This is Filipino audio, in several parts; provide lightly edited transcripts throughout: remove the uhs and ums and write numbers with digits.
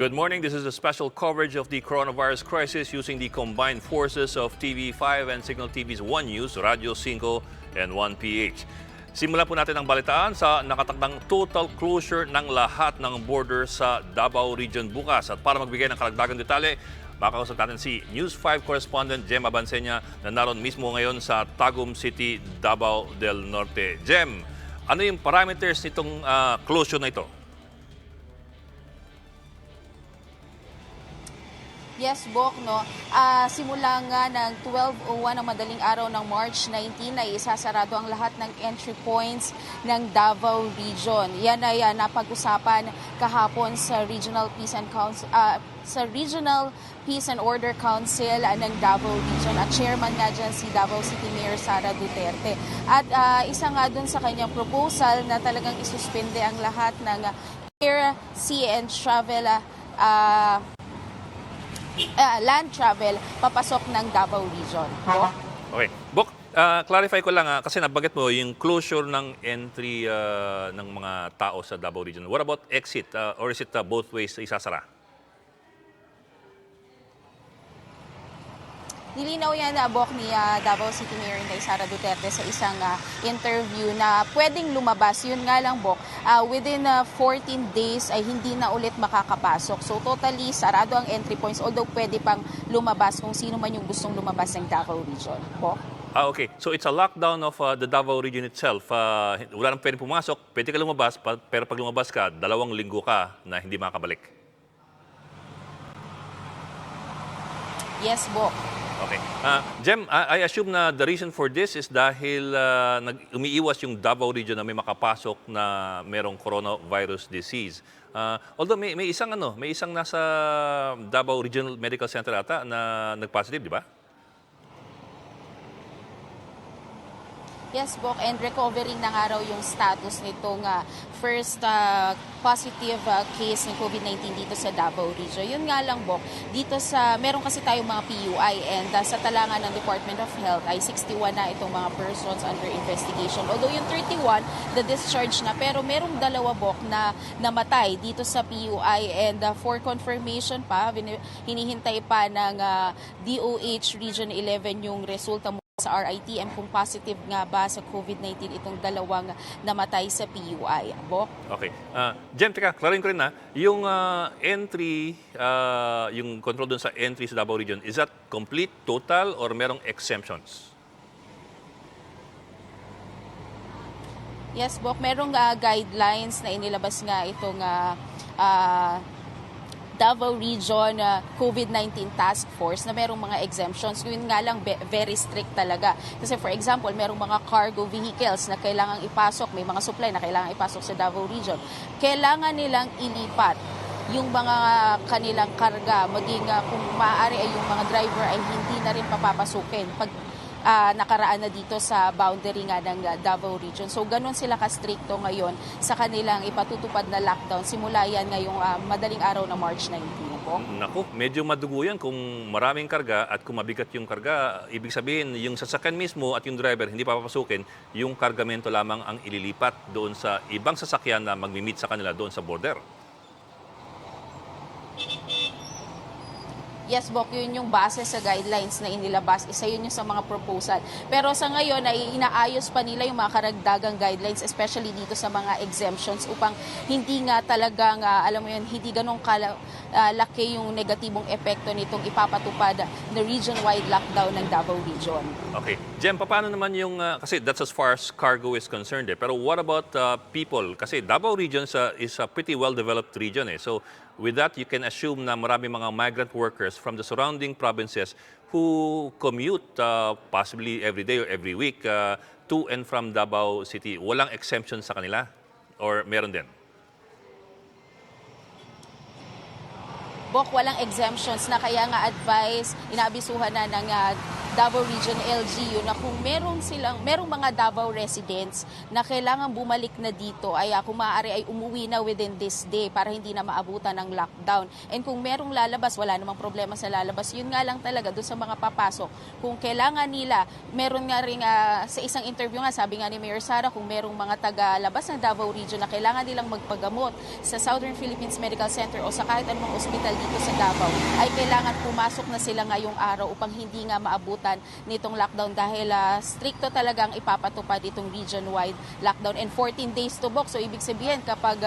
Good morning. This is a special coverage of the coronavirus crisis using the combined forces of TV5 and Signal TV's One News, Radio 5 and 1PH. Simulan po natin ang balitaan sa nakatakdang total closure ng lahat ng border sa Davao Region bukas. At para magbigay ng karagdagang detalye, makakausap natin si News 5 correspondent Jem Abansenya na naroon mismo ngayon sa Tagum City, Davao del Norte. Jem, ano yung parameters nitong closure na ito? Yes, Bok, no. Simula nga ng 12:01 ng madaling araw ng March 19 ay isasarado ang lahat ng entry points ng Davao Region. Yan ay napag-usapan kahapon sa Regional Peace and Order Council ng Davao Region at chairman nga dyan si Davao City Mayor Duterte. At isa nga dun sa kanyang proposal na talagang isuspende ang lahat ng air, sea and travel land travel papasok ng Davao Region. Okay. Bok, clarify ko lang kasi nabanggit mo yung closure ng entry ng mga tao sa Davao Region. What about exit? Or is it both ways isasara? Nilinaw yan Bok ni Davao City Mayor Duterte sa isang interview na pwedeng lumabas. Yun nga lang Bok, within 14 days ay hindi na ulit makakapasok. So totally sarado ang entry points although pwede pang lumabas kung sino man yung gustong lumabas ng Davao Region. Bok? Okay. So it's a lockdown of the Davao Region itself. Wala nang pwede pumasok, pwede ka lumabas, pero pag lumabas ka, 2 linggo ka na hindi makakabalik. Yes, Bok. Okay. Jem, I assume na the reason for this is dahil umiiwas yung Davao Region na may makapasok na merong coronavirus disease. Although may isang nasa Davao Regional Medical Center ata na nag-positive, di ba? Yes, Bok, and recovering na nga raw yung status nitong first positive case ng COVID-19 dito sa Davao Region. Yun nga lang, Bok, dito meron kasi tayong mga PUI and sa talangan ng Department of Health ay 61 na itong mga persons under investigation. Although yung 31, the discharge na, pero merong 2, Bok, na namatay dito sa PUI and for confirmation pa, hinihintay pa ng DOTr Region 11 yung resulta sa RITM kung positive nga ba sa COVID-19 itong 2 namatay sa PUI. Bok? Okay. Jem, teka, klarin ko rin yung entry, yung control dun sa entry sa Davao Region, is that complete, total, or merong exemptions? Yes, Bok. Merong guidelines na inilabas nga itong Davao Region COVID-19 Task Force na merong mga exemptions. Yun nga lang very strict talaga. Kasi for example, merong mga cargo vehicles na kailangang ipasok, may mga supply na kailangang ipasok sa Davao Region. Kailangan nilang ilipat yung mga kanilang karga, maging kung maaari ay yung mga driver ay hindi na rin papapasukin pag nakaraan na dito sa boundary nga ng Davao Region. So ganun sila ka-stricto ngayon sa kanilang ipatutupad na lockdown. Simula yan ngayong madaling araw na March 19. Po. Naku, medyo madugo yan kung maraming karga at kung mabigat yung karga. Ibig sabihin, yung sasakyan mismo at yung driver hindi papapasukin, yung kargamento lamang ang ililipat doon sa ibang sasakyan na magmi-meet sa kanila doon sa border. Yes, Bok, yun yung base sa guidelines na inilabas. Isa yun yung sa mga proposal. Pero sa ngayon ay inaayos pa nila yung mga karagdagang guidelines, especially dito sa mga exemptions upang hindi nga talagang, alam mo yun, hindi ganun laki yung negatibong epekto nitong ipapatupad na region-wide lockdown ng Davao Region. Okay. Jem, paano naman yung, kasi that's as far as cargo is concerned pero what about people? Kasi Davao Region is a pretty well-developed region So with that, you can assume na marami mga migrant workers from the surrounding provinces who commute possibly every day or every week to and from Davao City. Walang exemption sa kanila? Or meron din? Bok, walang exemptions na kaya nga advice, inaabisuhan na ng Davao Region LGU na kung merong mga Davao residents na kailangan bumalik na dito ay kung maaari ay umuwi na within this day para hindi na maabutan ng lockdown. And kung merong lalabas, wala namang problema sa lalabas. Yun nga lang talaga doon sa mga papasok. Kung kailangan nila, meron nga rin sa isang interview nga, sabi nga ni Mayor Sara, kung merong mga taga-labas ng Davao Region na kailangan nilang magpagamot sa Southern Philippines Medical Center o sa kahit anong ospital dito sa Davao, ay kailangan pumasok na sila ngayong araw upang hindi nga maabutan nitong lockdown dahil stricto talagang ipapatupad itong region-wide lockdown and 14 days to book. So ibig sabihin kapag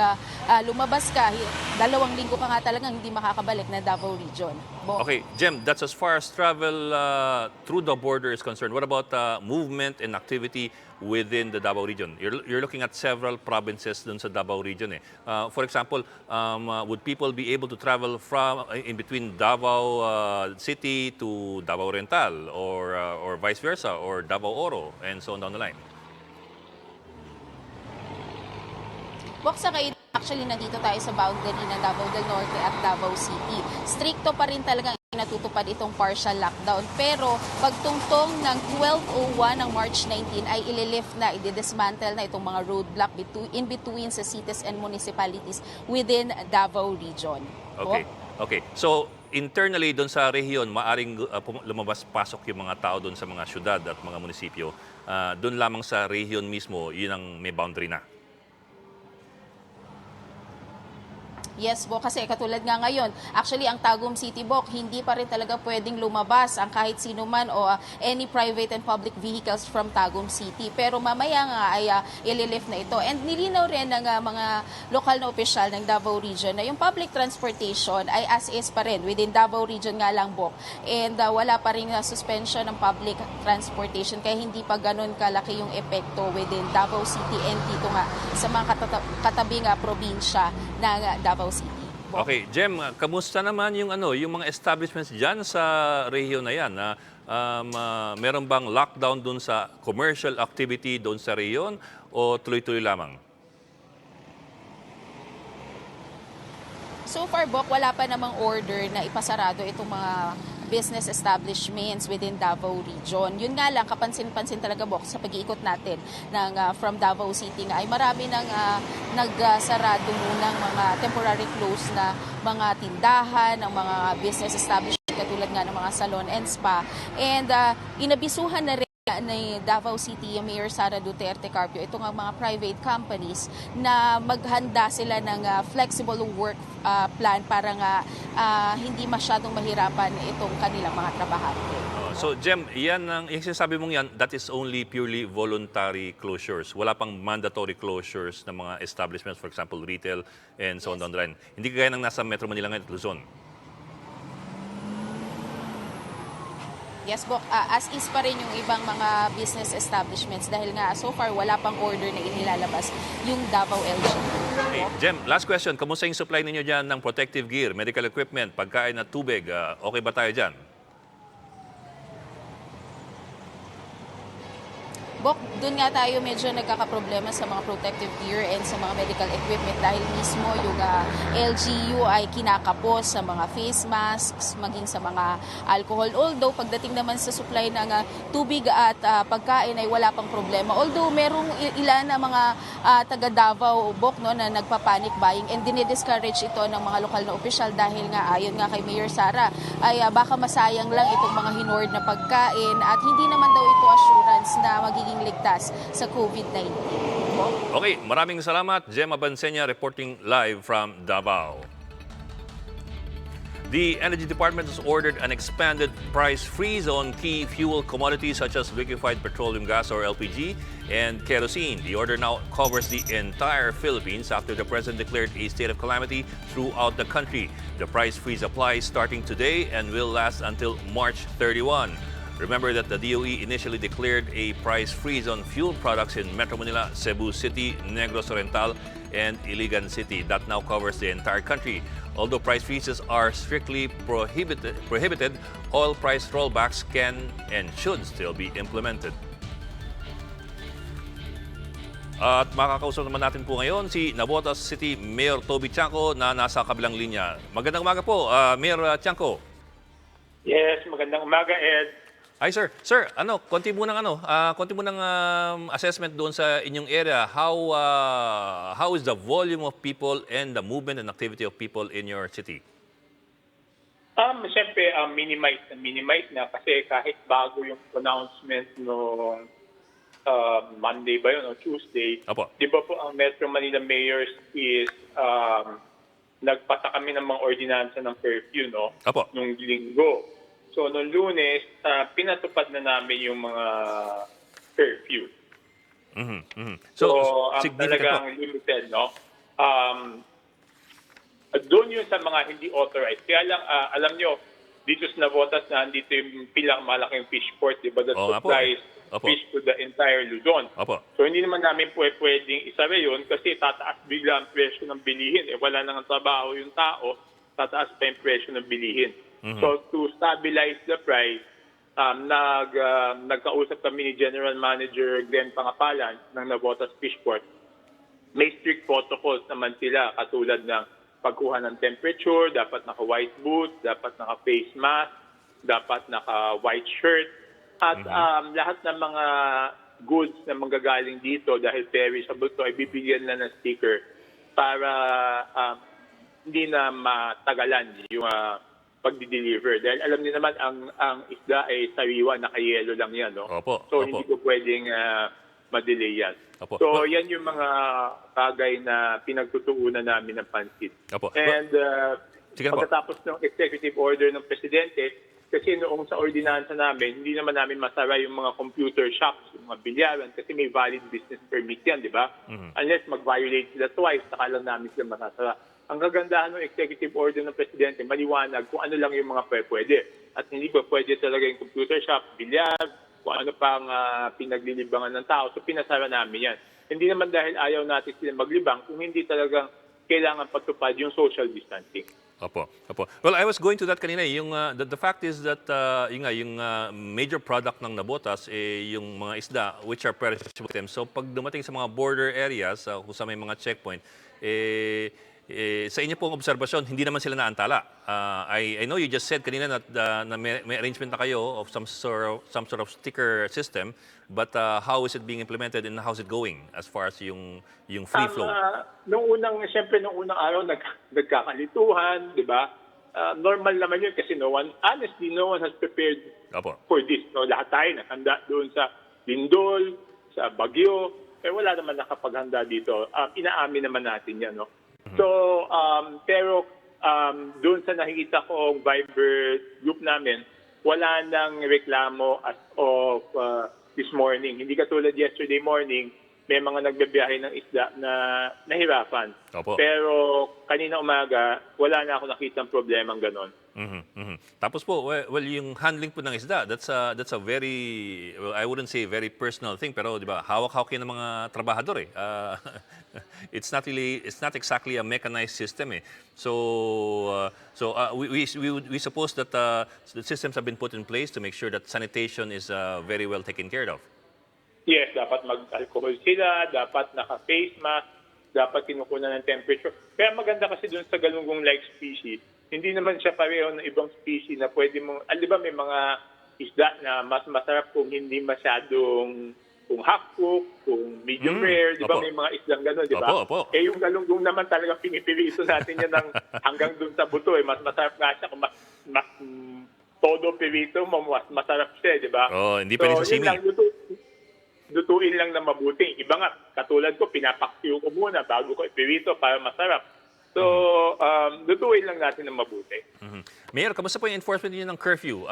lumabas ka, 2 linggo ka nga talagang hindi makakabalik na Davao Region. Okay, Jem, that's as far as travel through the border is concerned. What about movement and activity within the Davao region? You're looking at several provinces dun sa Davao region. For example, would people be able to travel from in between Davao City to Davao Oriental or vice versa or Davao Oro and so on down the line? Actually, nandito tayo sa boundary ng Davao del Norte at Davao City. Stricto pa rin talagang natutupad itong partial lockdown. Pero pagtungtong ng 12:01 ng March 19 ay ililift na, i-dismantle na itong mga roadblock in between sa cities and municipalities within Davao region. Okay. So, internally doon sa rehiyon, maaring lumabas-pasok yung mga tao doon sa mga syudad at mga munisipyo. Doon lamang sa rehiyon mismo, yun ang may boundary na. Yes, Bo, kasi katulad nga ngayon, actually ang Tagum City, Bo, hindi pa rin talaga pwedeng lumabas ang kahit sino man o any private and public vehicles from Tagum City. Pero mamaya nga ay ililift na ito. And nilinaw rin ng mga lokal na opisyal ng Davao Region na yung public transportation ay as is pa rin within Davao Region nga lang, Bo. And wala pa rin suspension ng public transportation kaya hindi pa ganun kalaki yung epekto within Davao City and dito nga sa mga katabing probinsya ng Davao City. Okay, Jem, kamusta naman yung mga establishments diyan sa rehiyon na yan? Meron bang lockdown doon sa commercial activity doon sa rehiyon o tuloy-tuloy lamang? So far, Bok, wala pa namang order na ipasarado itong mga business establishments within Davao Region. Yun nga lang, kapansin-pansin talaga, Bok, sa pag-iikot natin from Davao City nga ay marami nang nagsarado munang mga temporary close na mga tindahan, ng mga business establishment katulad nga ng mga salon and spa. And inabisuhan na rin ni Davao City Mayor Sara Duterte Carpio itong mga private companies na maghanda sila ng flexible work plan para nga hindi masyadong mahirapan itong kanilang mga trabahante. So, Jem, yung sinasabi mong yan, that is only purely voluntary closures. Wala pang mandatory closures ng mga establishments, for example, retail and so on down the line. Hindi kagaya ng nasa Metro Manila ngayon at Luzon. Yes, Bok. As is pa rin yung ibang mga business establishments dahil nga so far wala pang order na inilalabas yung Davao LG. Hey, Jem, last question. Kamusta yung supply ninyo dyan ng protective gear, medical equipment, pagkain at tubig? Okay ba tayo dyan? Bok, doon nga tayo medyo nagkakaproblema sa mga protective gear and sa mga medical equipment dahil mismo yung LGU ay kinakapos sa mga face masks, maging sa mga alcohol. Although pagdating naman sa supply ng tubig at pagkain ay wala pang problema. Although merong ilan na mga taga Davao, Bok, no, na nagpa-panic buying and dinidiscourage ito ng mga lokal na opisyal dahil nga ayon nga kay Mayor Sara ay baka masayang lang itong mga hinoard na pagkain at hindi naman daw ito assurance na magiging ligtas sa COVID-19. Okay, maraming salamat. Gemma Bansenya reporting live from Davao. The Energy Department has ordered an expanded price freeze on key fuel commodities such as liquefied petroleum gas or LPG and kerosene. The order now covers the entire Philippines after the President declared a state of calamity throughout the country. The price freeze applies starting today and will last until March 31. Remember that the DOE initially declared a price freeze on fuel products in Metro Manila, Cebu City, Negros Oriental, and Iligan City. That now covers the entire country. Although price freezes are strictly prohibited, oil price rollbacks can and should still be implemented. At makakausap naman natin po ngayon si Navotas City Mayor Toby Tiangco na nasa kabilang linya. Magandang umaga po, Mayor Tiangco. Yes, magandang umaga, Ed. Ay sir, konti munang assessment doon sa inyong area. How is the volume of people and the movement and activity of people in your city? Siyempre, minimize na kasi kahit bago yung announcement noong Monday ba yun o Tuesday, Apo. di ba po ang Metro Manila mayors is nagpasa kami ng mga ordinansa ng curfew, no? Apo. Nung linggo. So, noong Lunes, pinatupad na namin yung mga curfew. So, significant talagang po. limited, no? Doon yun sa mga hindi authorized. Kaya lang, alam nyo, dito sa Navotas na andito yung malaking fish port, di ba? That Oo nga po. supplies Opo. fish to the entire Luzon. Opo. So hindi naman namin pwedeng isara yun kasi tataas bigla ang presyo ng bilihin. Wala nang trabaho yung tao, tataas pa yung presyo ng bilihin. So to stabilize the price, nagkausap kami ni General Manager Glenn Pangapalan ng Navotas Fishport. May strict protocols naman sila katulad ng pagkuha ng temperature, dapat naka-white boots, dapat naka-face mask, dapat naka-white shirt. At lahat ng mga goods na manggagaling dito dahil perishable to ay bibigyan na ng sticker para hindi na matagalan yung pagdi-deliver. Dahil alam niyo naman ang isda ay sariwa, naka-yellow lang yan. No? Opo. So Opo. hindi ko pwedeng ma-delay yan. Opo. So yan yung mga bagay na pinagtutuunan namin ng pansin. Opo. And Sige po. pagkatapos ng executive order ng presidente, kasi noong sa ordinansa namin, hindi naman namin masara yung mga computer shops, yung mga bilyaran, kasi may valid business permit yan, di ba? Unless mag-violate sila twice, saka lang namin sila masasara. Ang kagandahan ng executive order ng presidente, maliwanag kung ano lang yung mga pwede. At hindi pa pwede talaga yung computer shop, bilyar, kung ano pang pinaglilibangan ng tao. So pinasara namin yan. Hindi naman dahil ayaw natin sila maglibang, kung hindi talagang kailangan patupad yung social distancing. Opo. Well, I was going to that kanina. The fact is that yung major product ng Navotas yung mga isda which are perishable items. So pag dumating sa mga border areas kung sa may mga checkpoint, sa inyo pong obserbasyon, hindi naman sila naantala. I know you just said kanina na may arrangement na kayo of some sort of sticker system, but how is it being implemented and how's it going as far as yung free flow? Noong unang araw, nagkakalituhan, di ba? Normal naman yun kasi no one has prepared Opo. for this. No? Lahat tayo nakahanda doon sa Lindol, sa Bagyo. Wala naman nakapaghanda dito. Inaamin naman natin yan. No? So, pero doon sa nakikita ko Viber group namin, wala nang reklamo as of this morning. Hindi katulad yesterday morning, may mga nagbibiyahe ng isda na nahirapan. Opo. Pero kanina umaga, wala na ako nakitang problemang ganon. Tapos po, well, yung handling po ng isda, that's a very, well, I wouldn't say very personal thing, pero di ba, hawak-hawak yan ng mga trabahador eh. It's not exactly a mechanized system eh. So we suppose that the systems have been put in place to make sure that sanitation is very well taken care of. Yes, dapat mag-alcohol sila, dapat naka-face mask, dapat kinukunan ng temperature. Kaya maganda kasi dun sa galunggong-like species, hindi naman siya pareho ng ibang species na pwede mong, di ba may mga isda na mas masarap kung hindi masyadong, kung half-cook, kung medium rare, di ba may mga isdang gano'n, di ba? Opo. Yung galunggong naman talaga pinipirito natin yan hanggang dun sa buto. Mas masarap nga siya kung mas todo pirito mo, mas masarap siya, di ba? Oh, hindi pwede sa simi. Lutuin lang na mabuti. Iba nga, katulad ko, pinapaksiw ko muna bago ko ipirito para masarap. So, lutuin lang natin ng mabuti. Mayor, kamusta po yung enforcement niyo ng curfew?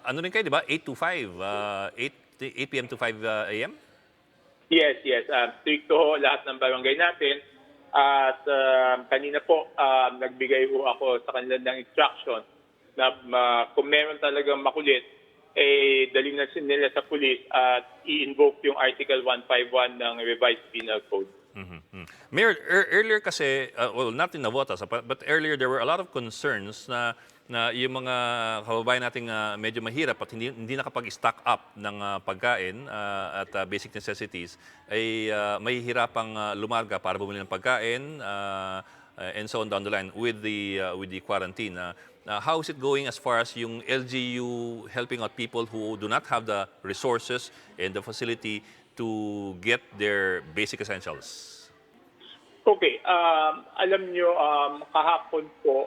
Ano rin kayo, di ba? 8 to 5, 8 p.m. to 5 a.m.? Yes. Stricto lahat ng barangay natin. At kanina po, nagbigay ho ako sa kanila ng instruction na kung meron talagang makulit, dalhin na nila sa police at i-invoke yung Article 151 ng Revised Penal Code. Mayor, earlier kasi, well, not in Navotas, but earlier there were a lot of concerns na yung mga kababayan nating medyo mahirap at hindi nakapag-stock up ng pagkain at basic necessities ay mahihirapang lumarga para bumili ng pagkain and so on down the line with the quarantine. How is it going as far as yung LGU helping out people who do not have the resources and the facility to get their basic essentials? Okay, alam nyo, kahapon po,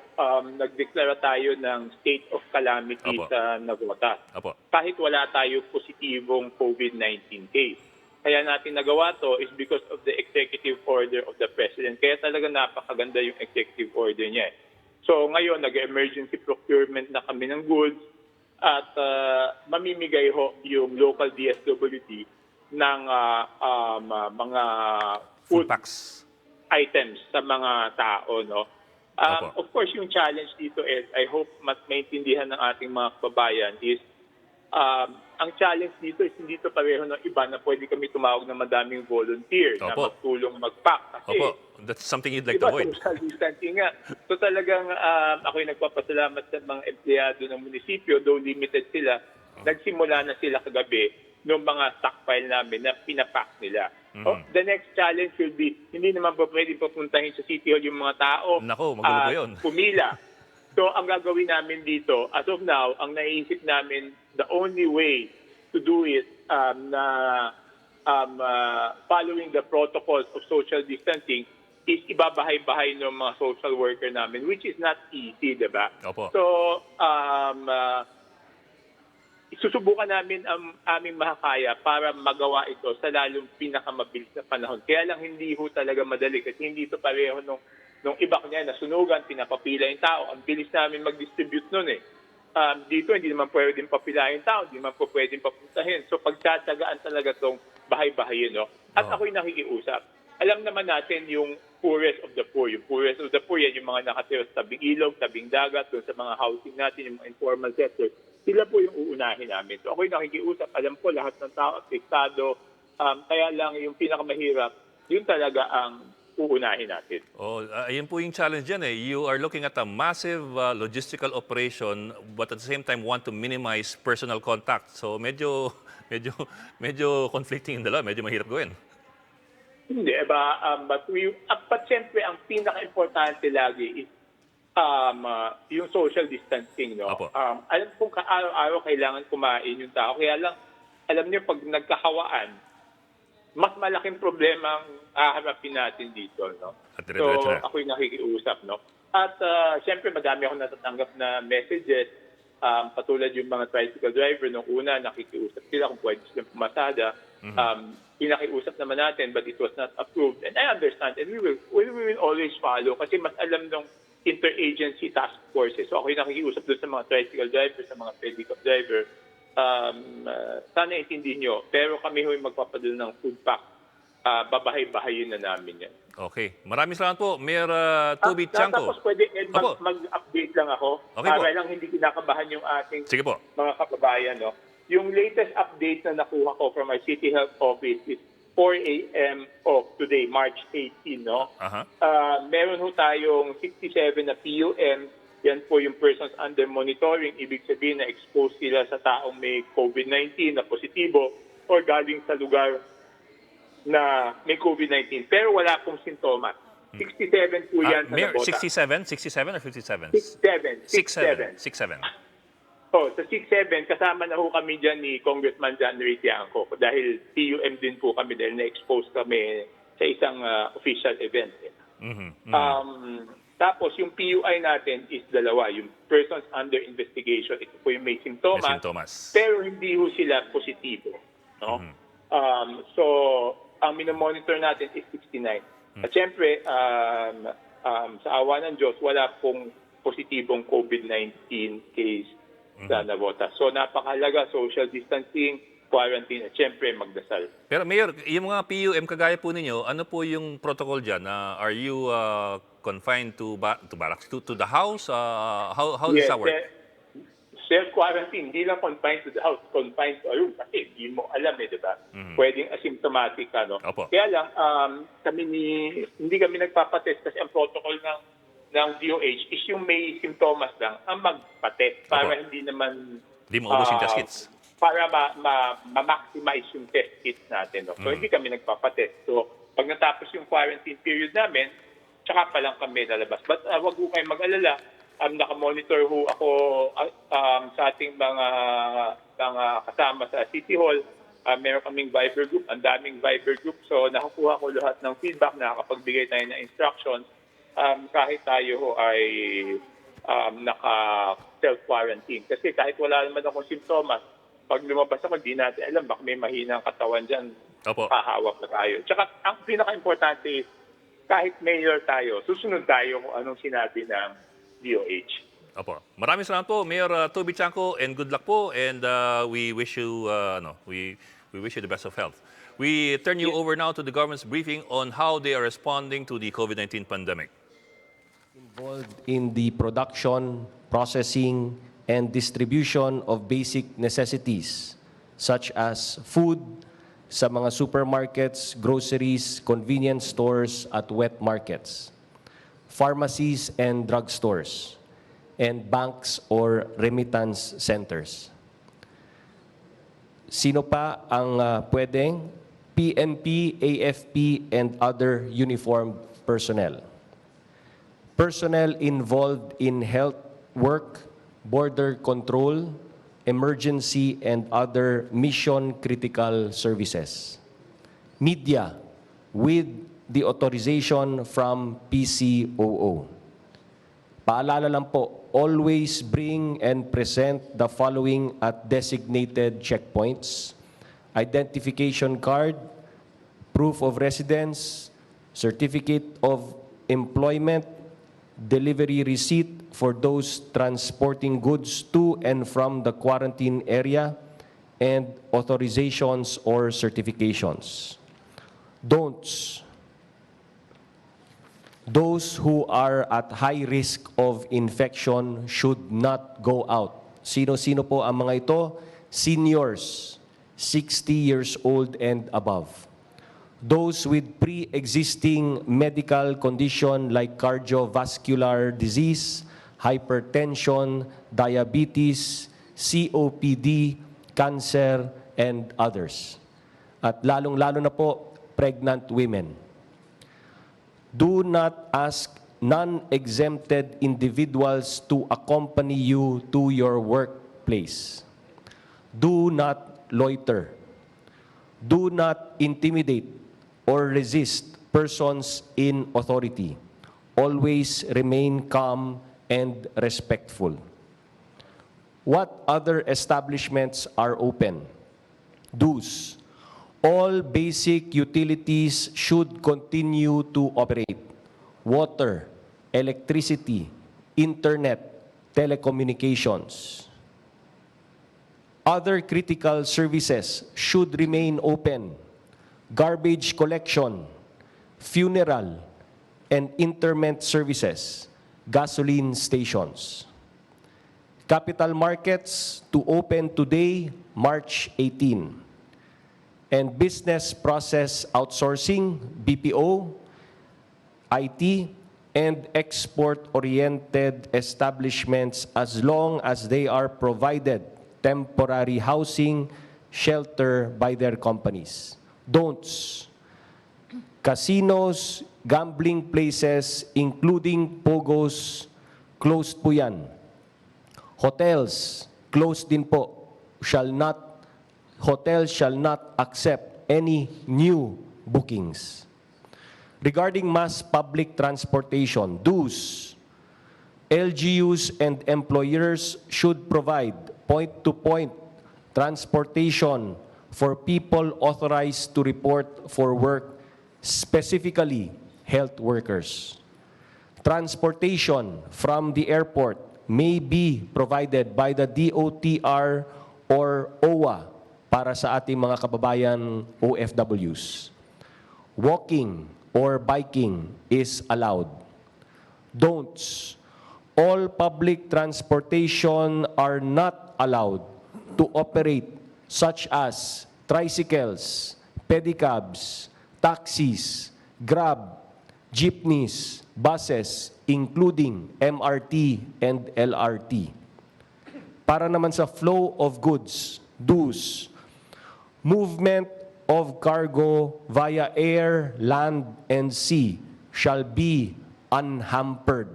nagdeklara tayo ng state of calamity Opo. sa Navotas. Apo. Kahit wala tayo positibong COVID-19 case. Kaya natin nagawa to is because of the executive order of the President. Kaya talaga napakaganda yung executive order niya. So ngayon, nag-emergency procurement na kami ng goods at mamimigay ho yung local DSWD ng mga Food food packs. items sa mga tao, no? Of course, yung challenge dito is, I hope mas maintindihan ng ating mga kababayan is, ang challenge dito is hindi to pareho ng iba na pwede kami tumawag ng madaming volunteer na Opo. magtulong mag-pack. Kasi, Opo, that's something you'd like iba, to avoid. social distancing nga. So talagang ako'y nagpapasalamat sa mga empleyado ng munisipyo, though limited sila, nagsimula na sila kagabi ng mga stockpile namin na pinapack nila. The next challenge will be, hindi naman po pwede papuntahin sa City Hall yung mga tao. Nako, magulo po yun. Pumila. So ang gagawin namin dito, as of now, ang naiisip namin, the only way to do it following the protocols of social distancing is ibabahay-bahay ng mga social worker namin, which is not easy, diba? Opo. So, susubukan namin ang aming makakaya para magawa ito sa lalong pinakamabilis na panahon. Kaya lang hindi ho talaga madali kasi hindi ito pareho nung iba kanya nasunugan, pinapapila yung tao. Ang bilis namin mag-distribute nun eh. Dito hindi naman pwedeng papilahin tao, hindi naman po pwedeng papuntahin. So pagtsatsagaan talaga itong bahay-bahayin. No? At ako'y nakikiusap. Alam naman natin yung poorest of the poor. Yung poorest of the poor, yan yung mga nakatira sa tabing ilog, tabing dagat, doon sa mga housing natin, yung mga informal sector. Sila po yung uunahin namin. So ako'y nakikiusap. Alam ko lahat ng tao apektado. Kaya lang yung pinakamahirap, yun talaga ang uunahin natin. Ayun po yung challenge dyan eh. You are looking at a massive logistical operation but at the same time want to minimize personal contact. So medyo conflicting yung dalawa. Medyo mahirap gawin. Hindi, but siyempre ang pinaka-importante lagi is yung social distancing, no? Alam kong araw-araw kailangan kumain yung tao. Kaya lang, alam niyo, pag nagkahawaan, mas malaking problema ang haharapin natin dito, no? So, ako'y nakikiusap, no? At siyempre, madami akong natatanggap na messages. Patulad yung mga tricycle driver, nung una, nakikiusap sila kung pwede silang pumasada. Pinakiusap naman natin, but it was not approved. And I understand, and we will always follow kasi mas alam ng interagency task forces. So ako'y nakikiusap doon sa mga tricycle driver, sa mga pedicab driver. Sana intindihin nyo, pero kami ho'y magpapadala ng food pack. Babahay-bahayin na namin yan. Okay. Maraming salamat po, Mayor Toby Tiangco. Tapos pwede mag-update lang ako para lang hindi kinakabahan yung ating mga kababayan. No? Yung latest update na nakuha ko from our City Health Office is 4 a.m. of today, March 18. No? Meron ho tayong 67 na PUM. Yan po yung persons under monitoring. Ibig sabihin na exposed sila sa taong may COVID-19 na positibo or galing sa lugar na may COVID-19. Pero wala pong sintomas. 67 po yan sa Navotas. 67 or 57? 67. 67. Sa 6-7, kasama na ho kami dyan ni Congressman Jonas Tiangco dahil PUM din po kami dahil na-expose kami sa isang official event. Tapos yung PUI natin is dalawa, yung persons under investigation. Ito po yung may sintomas. Pero hindi ho sila positibo. No? So, ang minomonitor natin is 69. At syempre, sa awa ng Diyos, wala pong positibong COVID-19 case sa Navotas. So napakahalaga, social distancing, quarantine, at syempre magdasal. Pero Mayor, yung mga PUM kagaya po ninyo, ano po yung protocol dyan? Are you confined to barracks, to the house? How does that work? Self-quarantine, hindi lang confined to the house, confined to a room. Kasi hindi mo alam di ba? Pwedeng asymptomatic ka, no? Kaya lang, hindi kami nagpapatest kasi ang protocol ng DOH is yung may symptomas lang ang magpatest para hindi naman Hindi maubos yung test kits. Para ma-maximize yung test kits natin. No? So, hindi kami nagpapatest. So, pag natapos yung quarantine period namin, tsaka pa lang kami lalabas. But wag po kayong mag-alala. Nakamonitor ho ako sa ating mga kasama sa City Hall. Meron kaming Viber group, ang daming Viber group. So nakakuha ko lahat ng feedback, nakakapagbigay tayo ng instructions kahit tayo ho ay naka-self-quarantine. Kasi kahit wala naman akong simptomas, pag lumabas ako, di natin alam, baka may mahinang katawan dyan, hahawak na tayo. Tsaka ang pinaka-importante is, kahit mayor tayo, susunod tayo kung anong sinabi ng DOH. Opo. Maraming salamat po, Mayor Toby Tiangco, and good luck po. And we wish you, we wish you the best of health. We turn you over now to the government's briefing on how they are responding to the COVID-19 pandemic. Involved in the production, processing, and distribution of basic necessities such as food sa mga supermarkets, groceries, convenience stores at wet markets, pharmacies and drugstores, and banks or remittance centers. Sino pa ang pwedeng? PNP, AFP, and other uniformed personnel. Personnel involved in health work, border control, emergency, and other mission-critical services. Media, with the authorization from PCOO. Paalala lang po, always bring and present the following at designated checkpoints: identification card, proof of residence, certificate of employment, delivery receipt for those transporting goods to and from the quarantine area, and authorizations or certifications. Don'ts. Those who are at high risk of infection should not go out. Sino-sino po ang mga ito? Seniors, 60 years old and above. Those with pre-existing medical condition like cardiovascular disease, hypertension, diabetes, COPD, cancer, and others. At lalong-lalo na po, pregnant women. Do not ask non-exempted individuals to accompany you to your workplace. Do not loiter. Do not intimidate or resist persons in authority. Always remain calm and respectful. What other establishments are open? Do's. All basic utilities should continue to operate. Water, electricity, internet, telecommunications. Other critical services should remain open. Garbage collection, funeral, and interment services, gasoline stations. Capital markets to open today, March 18. And business process outsourcing, BPO, IT, and export-oriented establishments as long as they are provided temporary housing, shelter by their companies. Don'ts. Casinos, gambling places, including pogos, closed po yan. Hotels, closed din po. Hotels shall not accept any new bookings. Regarding mass public transportation, dues, LGUs and employers should provide point-to-point transportation for people authorized to report for work, specifically health workers. Transportation from the airport may be provided by the DOTr or OWA para sa ating mga kababayan OFWs. Walking or biking is allowed. Don'ts. All public transportation are not allowed to operate, such as tricycles, pedicabs, taxis, Grab, jeepneys, buses, including MRT and LRT. Para naman sa flow of goods, dues, movement of cargo via air, land, and sea shall be unhampered.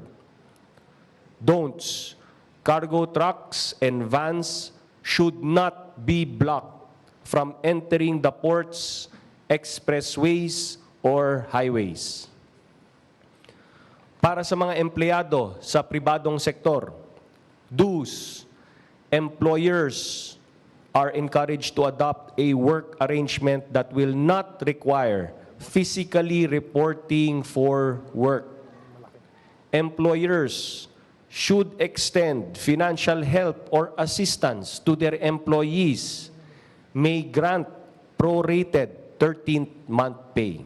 Don'ts. Cargo trucks and vans should not be blocked from entering the ports, expressways, or highways. Para sa mga empleyado sa pribadong sektor, do's. Employers are encouraged to adopt a work arrangement that will not require physically reporting for work. Employers should extend financial help or assistance to their employees, may grant prorated 13th month pay.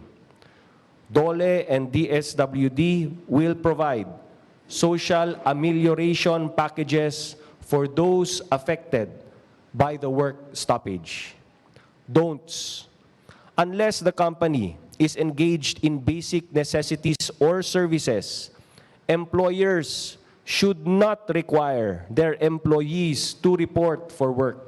DOLE and DSWD will provide social amelioration packages for those affected by the work stoppage. Don'ts. Unless the company is engaged in basic necessities or services, employers should not require their employees to report for work.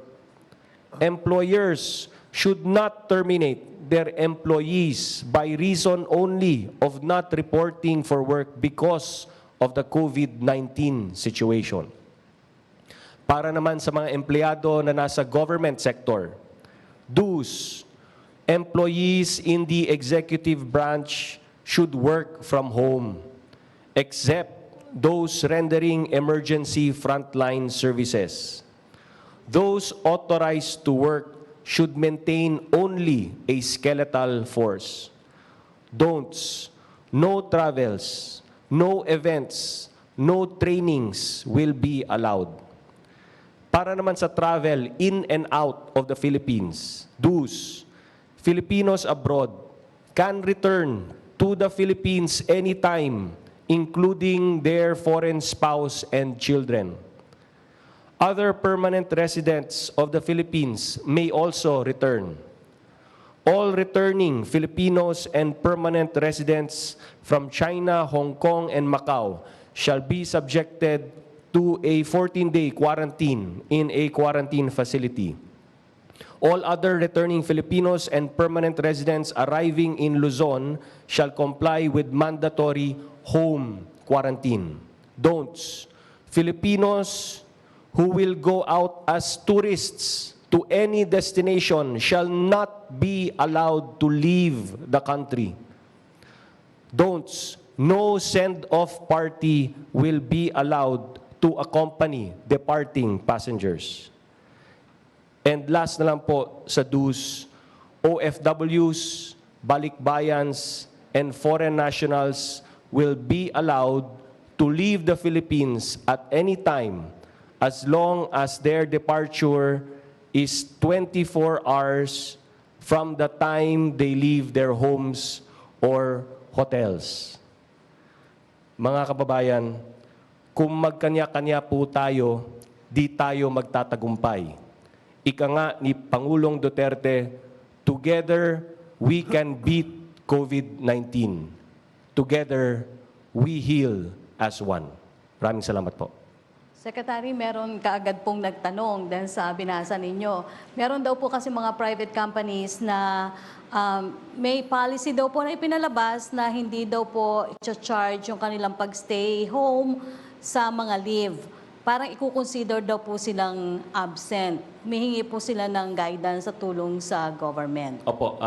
Employers should not terminate their employees by reason only of not reporting for work because of the COVID-19 situation. Para naman sa mga empleyado na nasa government sector, do's. Employees in the executive branch should work from home, except those rendering emergency frontline services. Those authorized to work should maintain only a skeletal force. Don'ts. No travels, no events, no trainings will be allowed. Para naman sa travel in and out of the Philippines, do's. Filipinos abroad can return to the Philippines anytime, including their foreign spouse and children. Other permanent residents of the Philippines may also return. All returning Filipinos and permanent residents from China, Hong Kong, and Macau shall be subjected to a 14-day quarantine in a quarantine facility. All other returning Filipinos and permanent residents arriving in Luzon shall comply with mandatory home quarantine. Don'ts. Filipinos who will go out as tourists to any destination shall not be allowed to leave the country. Don'ts. No send-off party will be allowed to accompany departing passengers. And last na lang po sa do's, OFWs, balikbayans, and foreign nationals will be allowed to leave the Philippines at any time as long as their departure is 24 hours from the time they leave their homes or hotels. Mga kababayan, kung magkanya-kanya po tayo, di tayo magtatagumpay. Ika nga ni Pangulong Duterte, together we can beat COVID-19. Together we heal as one. Maraming salamat po. Secretary, meron kaagad pong nagtanong dahil sa binasa ninyo. Meron daw po kasi mga private companies na may policy daw po na ipinalabas na hindi daw po i-charge yung kanilang pag-stay home sa mga leave. Parang i-consider daw po silang absent. Humihingi po sila ng guidance sa tulong sa government. Opo,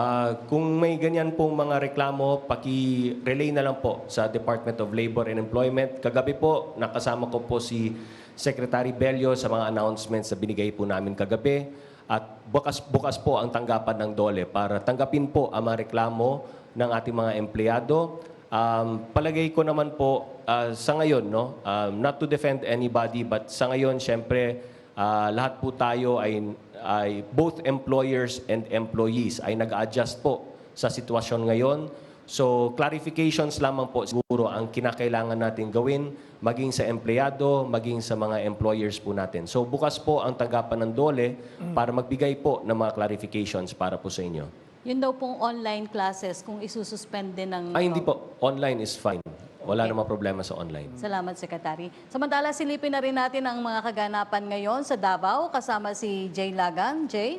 kung may ganyan pong mga reklamo, paki-relay na lang po sa Department of Labor and Employment. Kagabi po, nakasama ko po si Secretary Bello sa mga announcements na binigay po namin kagabi. At bukas po ang tanggapan ng DOLE para tanggapin po ang mga reklamo ng ating mga empleyado. Palagay ko naman po sa ngayon, no, not to defend anybody, but sa ngayon, syempre, lahat po tayo ay both employers and employees ay nag-adjust po sa sitwasyon ngayon. So, clarifications lamang po siguro ang kinakailangan natin gawin, maging sa empleyado, maging sa mga employers po natin. So, bukas po ang tanggapan ng DOLE para magbigay po ng mga clarifications para po sa inyo. Yun daw pong online classes kung isususpend din ng... Ay, hindi po. Online is fine. Wala namang problema sa online. Salamat, Secretary. Samantala, silipin na rin natin ang mga kaganapan ngayon sa Davao. Kasama si Jay Lagan. Jay?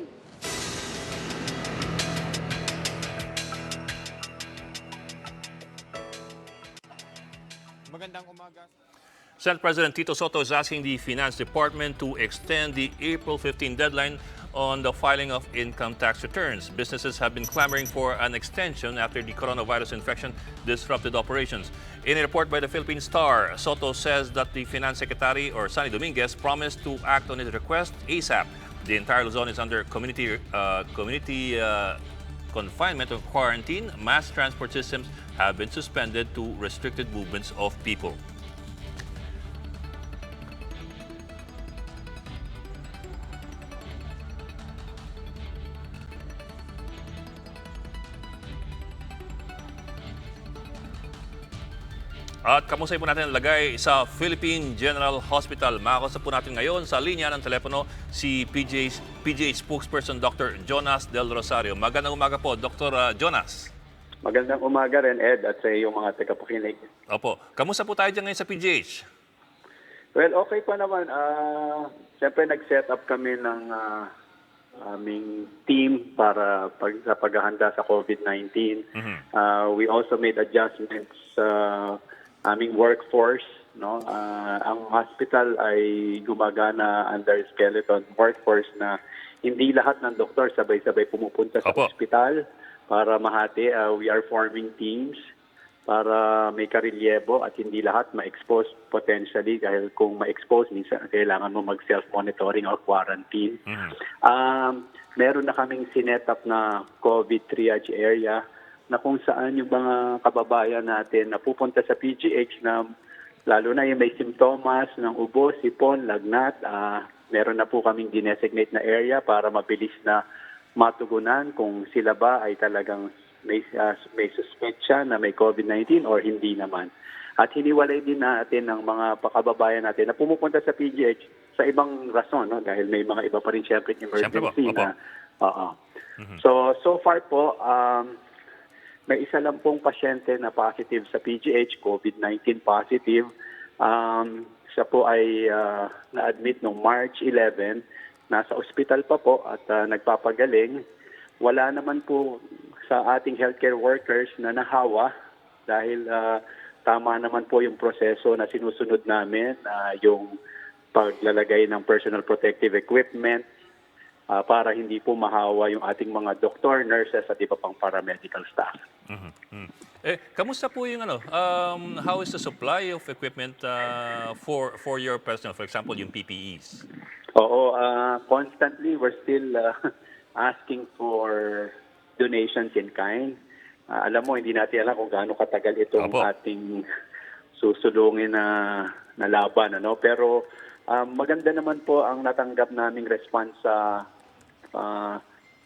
Senate President Tito Sotto is asking the Finance Department to extend the April 15 deadline on the filing of income tax returns. Businesses have been clamoring for an extension after the coronavirus infection disrupted operations. In a report by the Philippine Star, Sotto says that the Finance Secretary, or Sonny Dominguez, promised to act on his request ASAP. The entire Luzon is under community confinement or quarantine. Mass transport systems have been suspended to restricted movements of people. At kamusay po natin ang lagay sa Philippine General Hospital. Makakausap po natin ngayon sa linya ng telepono si PGH Spokesperson Dr. Jonas del Rosario. Magandang umaga po, Dr. Jonas. Magandang umaga rin, Ed, at sa iyong mga tagapakinig. Opo. Kamusta po tayo dyan ngayon sa PGH? Well, okay pa naman. Siyempre, nag-set up kami ng aming team para sa paghahanda sa COVID-19. We also made adjustments sa aming workforce. No? Ang hospital ay gumagana under skeleton workforce na hindi lahat ng doktor sabay-sabay pumupunta sa hospital para mahati. We are forming teams para may karelyebo at hindi lahat ma-expose potentially dahil kung ma-expose, minsan kailangan mo mag-self-monitoring or quarantine. Meron na kaming sinet up na COVID triage area na kung saan yung mga kababayan natin na pupunta sa PGH na lalo na yung may simptomas ng ubo, sipon, lagnat, meron na po kaming dinesignate na area para mabilis na matugunan kung sila ba ay talagang may suspetsya na may COVID-19 or hindi naman. At hiniwalay din natin ng mga kababayan natin na pumupunta sa PGH sa ibang rason, no? Dahil may mga iba pa rin siyempre emergency na. So far po, may isa lang pong pasyente na positive sa PGH, COVID-19 positive. Siya po ay na-admit noong March 11. Nasa ospital pa po at nagpapagaling. Wala naman po sa ating healthcare workers na nahawa dahil tama naman po yung proseso na sinusunod namin, yung paglalagay ng personal protective equipment para hindi po mahawa yung ating mga doctor, nurses at iba pang paramedical staff. Kamusta po yung how is the supply of equipment for your personnel, for example, yung PPEs? Oo, constantly we're still asking for donations in kind. Alam mo, hindi natin alam kung gaano katagal itong ating susulungin na laban. Pero maganda naman po ang natanggap naming response sa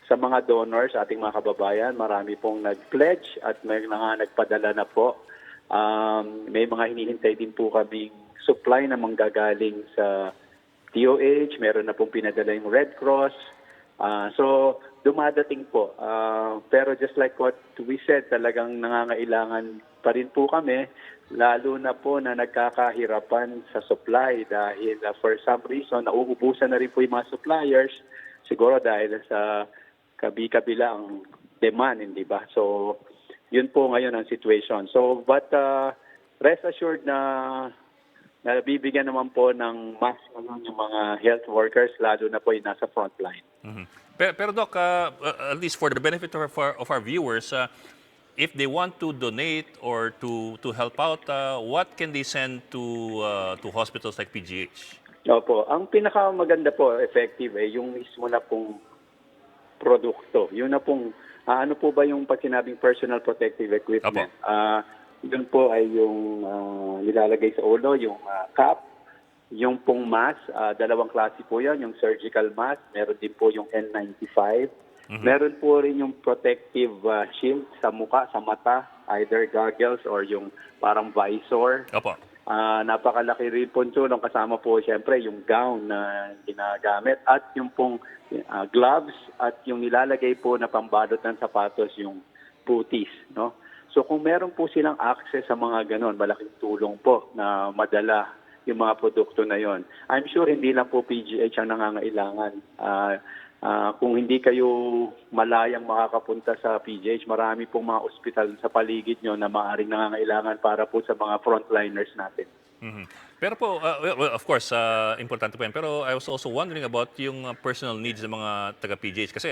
mga donors, ating mga kababayan. Marami pong nag-pledge at may mga nagpadala na po. May mga hinihintay din po kaming supply na manggagaling sa DOH. Meron na pong pinadala yung Red Cross. So, dumadating po. Pero just like what we said, talagang nangangailangan pa rin po kami, lalo na po na nagkakahirapan sa supply dahil for some reason, nauubusan na rin po yung mga suppliers. Siguro dahil sa kabila ang demand, hindi ba? So, yun po ngayon ang situation. So, but rest assured na bibigyan naman po ng mask yung mga health workers, lalo na po yung nasa frontline. Pero Doc, at least for the benefit of our viewers, if they want to donate or to help out, what can they send to hospitals like PGH? Opo, ang pinakamaganda po, effective, yung mismo na pong produkto. Yun na pong, ano po ba yung pag sinabing personal protective equipment? Yun po ay yung nilalagay sa ulo, yung cap, yung pong mask, dalawang klase po yan, yung surgical mask, meron din po yung N95. Meron po rin yung protective shield sa muka, sa mata, either goggles or yung parang visor. Napakalaki rin po tulong, kasama po siyempre yung gown na ginagamit at yung pong gloves at yung nilalagay po na pambalot ng sapatos, yung booties, no? So kung meron po silang access sa mga ganon, malaking tulong po na madala yung mga produkto na yon. I'm sure hindi lang po PGH ang nangangailangan. Kung hindi kayo malayang makakapunta sa PGH, marami pong mga ospital sa paligid nyo na maaaring nangangailangan para po sa mga frontliners natin. Pero po, well, of course, importante po yan. Pero I was also wondering about yung personal needs ng mga taga-PGH. Kasi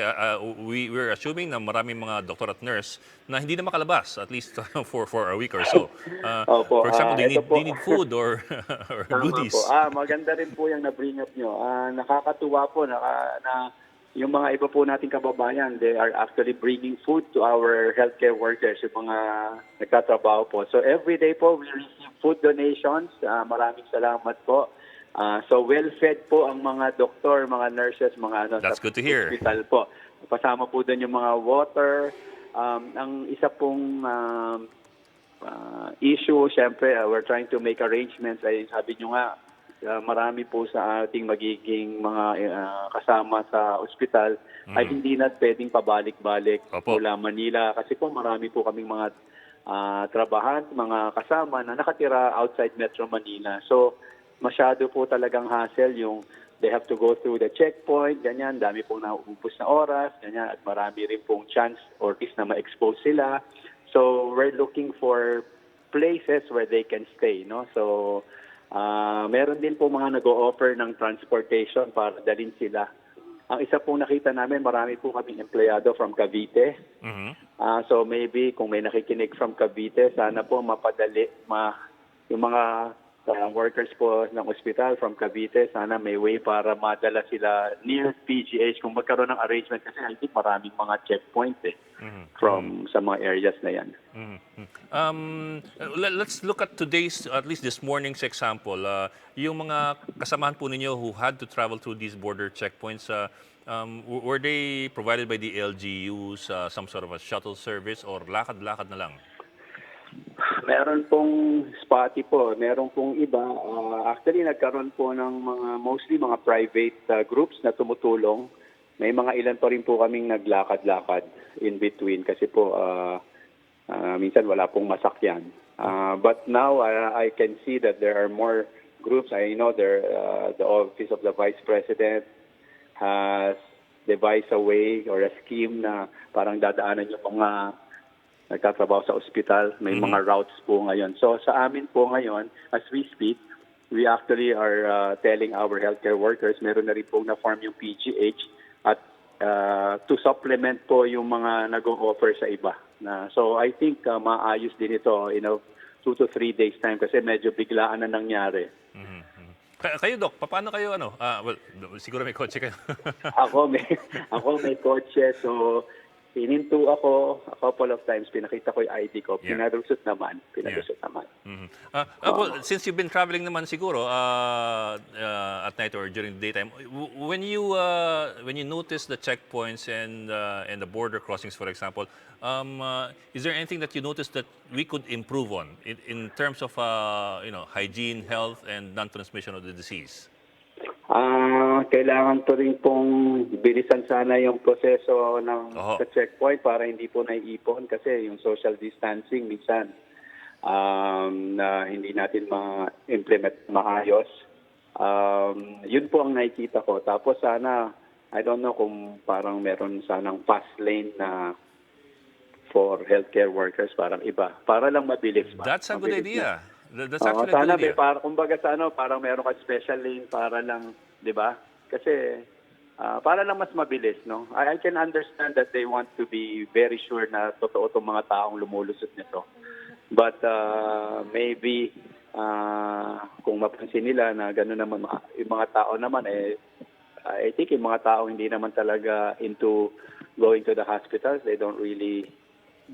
we're assuming na maraming mga doktor at nurse na hindi na makalabas, at least for a week or so. Opo, For example, ito po. they need food or, or Tama po. goodies. Maganda rin po yung na-bring up nyo. Nakakatuwa po na yung mga iba po nating kababayan, they are actually bringing food to our healthcare workers, yung mga nagtatrabaho po. So every day po, we receive food donations. Maraming salamat po. So well-fed po ang mga doktor, mga nurses, mga That's good to hear. hospital po. Kasama po doon yung mga water. Ang isa pong issue, syempre, we're trying to make arrangements. Ay sabi nyo nga, marami po sa ating magiging mga kasama sa ospital ay hindi na pwedeng pabalik-balik mula Manila. Kasi po marami po kaming mga trabahan, mga kasama na nakatira outside Metro Manila. So, masyado po talagang hassle yung they have to go through the checkpoint, ganyan, dami pong nauubos na oras, ganyan, at marami rin pong chance or risk na ma-expose sila. So, we're looking for places where they can stay, no? So, meron din po mga nag-o-offer ng transportation para dalhin sila. Ang isa pong nakita namin, marami po kaming empleyado from Cavite. So maybe kung may nakikinig from Cavite, sana po mapadali yung mga workers po ng ospital from Cavite, sana may way para madala sila near PGH kung magkaroon ng arrangement kasi I think maraming mga checkpoint from sa mga areas na yan. Let's look at today's, at least this morning's example. Yung mga kasamahan po ninyo who had to travel through these border checkpoints, were they provided by the LGUs, some sort of a shuttle service, or lakad-lakad na lang? Meron pong spotty po, meron pong iba. Actually, nagkaroon po ng mostly mga private groups na tumutulong. May mga ilan pa rin po kaming naglakad-lakad in between kasi po minsan wala pong masakyan. But now I can see that there are more groups. I know the Office of the Vice President has devised a way or a scheme na parang dadaanan yung mga nagtatrabaho sa ospital. May mga routes po ngayon. So sa amin po ngayon, as we speak, we actually are telling our healthcare workers, meron na rin po na-form yung PGH at to supplement po yung mga nag-o-offer sa iba. So I think maayos din ito in 2 to 3 days time kasi medyo biglaan na nangyari. Kayo, Doc, paano kayo, well, siguro may kotse kayo. ako may kotse, so hininto ako a couple of times, pinakita ko yung ID ko, pinalusot naman. Well, since you've been traveling naman siguro at night or during the daytime, when you notice the checkpoints and the border crossings, for example, is there anything that you notice that we could improve on in terms of hygiene, health, and non-transmission of the disease? Kailangan po rin pong bilisan sana yung proseso ng sa checkpoint para hindi po naiipon kasi yung social distancing minsan na hindi natin ma-implement maayos. Yun po ang nakikita ko. Tapos sana, I don't know kung parang meron sanang fast lane na for healthcare workers, parang iba. Para lang mabilis. That's a good idea. That's actually sana a good idea. para kumbaga sa parang meron ka special lane para lang, 'di ba? Kasi para lang mas mabilis, no? I can understand that they want to be very sure na totoo itong mga taong lumulusot nito. But maybe kung mapansin nila na gano'n naman yung mga tao naman I think yung mga tao hindi naman talaga into going to the hospitals. They don't really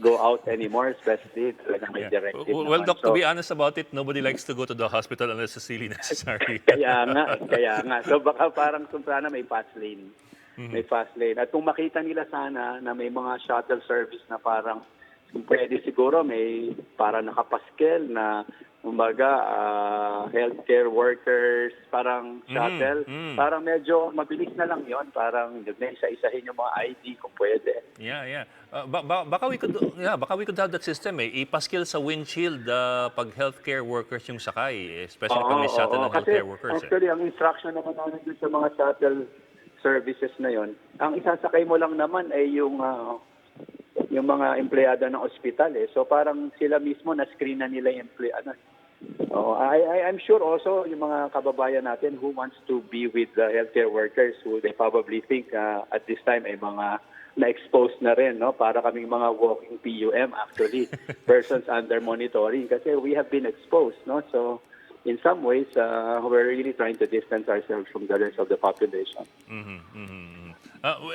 go out anymore, especially talagang may directive Well, naman. Doc, to be honest about it, nobody likes to go to the hospital unless it's really necessary. Kaya nga. So baka parang kung sana may fast lane. May fast lane. At kung makita nila sana na may mga shuttle service na parang kung pwede siguro may para nakapaskel na kumbaga healthcare workers, parang shuttle. Parang medyo mabilis na lang yon. Parang isa-isahin yung mga ID kung pwede. Yeah. Baka we could have that system ipaskill sa windshield pag healthcare workers yung sakay, especially pag may shuttle ng healthcare workers. Actually, ang instruction naman namin dun sa mga shuttle services na yon, ang isasakay mo lang naman ay yung mga empleyado ng ospital So parang sila mismo na-screen na nila yung I'm sure also yung mga kababayan natin who wants to be with the healthcare workers who they probably think at this time ay mga na-expose na rin, no? Para kaming mga walking PUM actually, persons under monitoring kasi we have been exposed, no? So in some ways, we're really trying to distance ourselves from the rest of the population.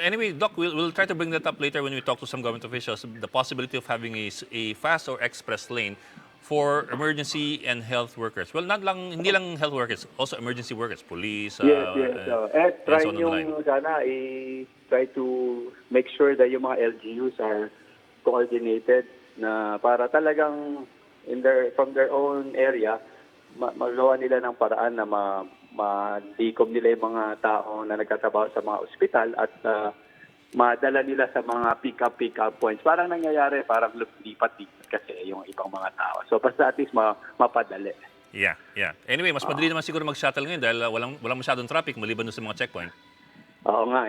Anyway, Doc, we'll try to bring that up later when we talk to some government officials, the possibility of having a fast or express lane for emergency and health workers. Well, hindi lang health workers, also emergency workers, police, Yes. and Try so on and the line. nyo sana try to make sure that yung mga LGUs are coordinated na para talagang from their own area magawa nila ng paraan na ma-decom nila yung mga tao na nagtatrabaho sa mga ospital at madala nila sa mga pick-up points. Parang nangyayari, parang lipat kasi yung ibang mga tao. So basta at least mapadali. Yeah. Anyway, mas madali naman siguro mag-shuttle ngayon dahil walang masyadong traffic maliban doon sa mga checkpoint. Oo nga.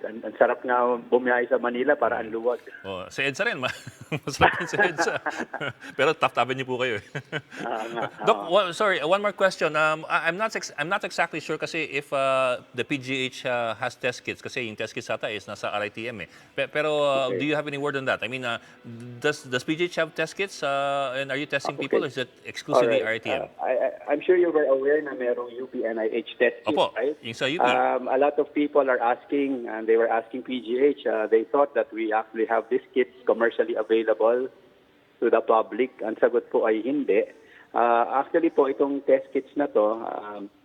Ang sarap nga bumiyahe sa Manila para ang luwag. Sa EDSA rin. Masarap din sa EDSA. Pero tap-tapin niyo po kayo. Doc, sorry, one more question. I'm not exactly sure kasi if the PGH has test kits kasi yung test kits ata is nasa RITM eh. Pero Okay. do you have any word on that? I mean, does PGH have test kits and are you testing people or is it exclusively Alright. RITM? I'm sure you were aware na merong UP-NIH test kit, Opo, right? yung sa UP. A lot of people are asking, and they were asking PGH, they thought that we actually have these kits commercially available to the public. Ang sagot po ay hindi. Actually po, itong test kits na to,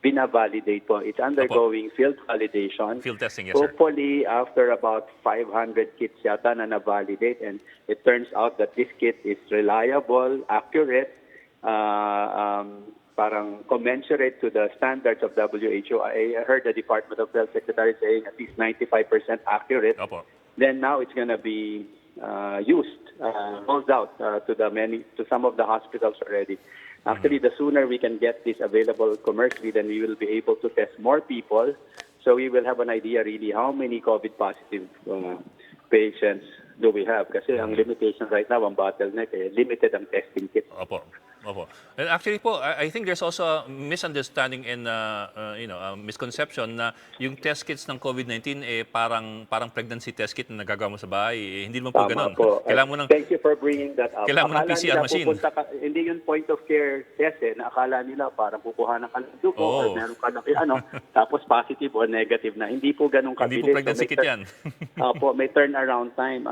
bina-validate po. It's undergoing field validation. Field testing, yes, sir. Hopefully, after about 500 kits yata na na-validate, and it turns out that this kit is reliable, accurate, parang commensurate to the standards of WHO. I heard the Department of Health Secretary saying at least 95% accurate. Opo. Then now it's going to be used, rolled out to some of the hospitals already. Actually, the sooner we can get this available commercially, then we will be able to test more people. So we will have an idea really how many COVID-positive patients do we have. Kasi ang limitation right now, ang bottleneck, limited ang testing kit. Opo. And actually po, I think there's also a misunderstanding and misconception na yung test kits ng COVID-19 parang pregnancy test kit na nagagawa mo sa bahay. Hindi naman po ganoon. Kailangan mo ng Thank you for bringing that up. Kailangan mo ng PCR machine. Hindi yung point of care test na akala nila parang kukuha ng dugo or meron ka ng tapos positive or negative na. Hindi po ganun kabilis. Hindi po pregnancy kit yan. May turnaround time.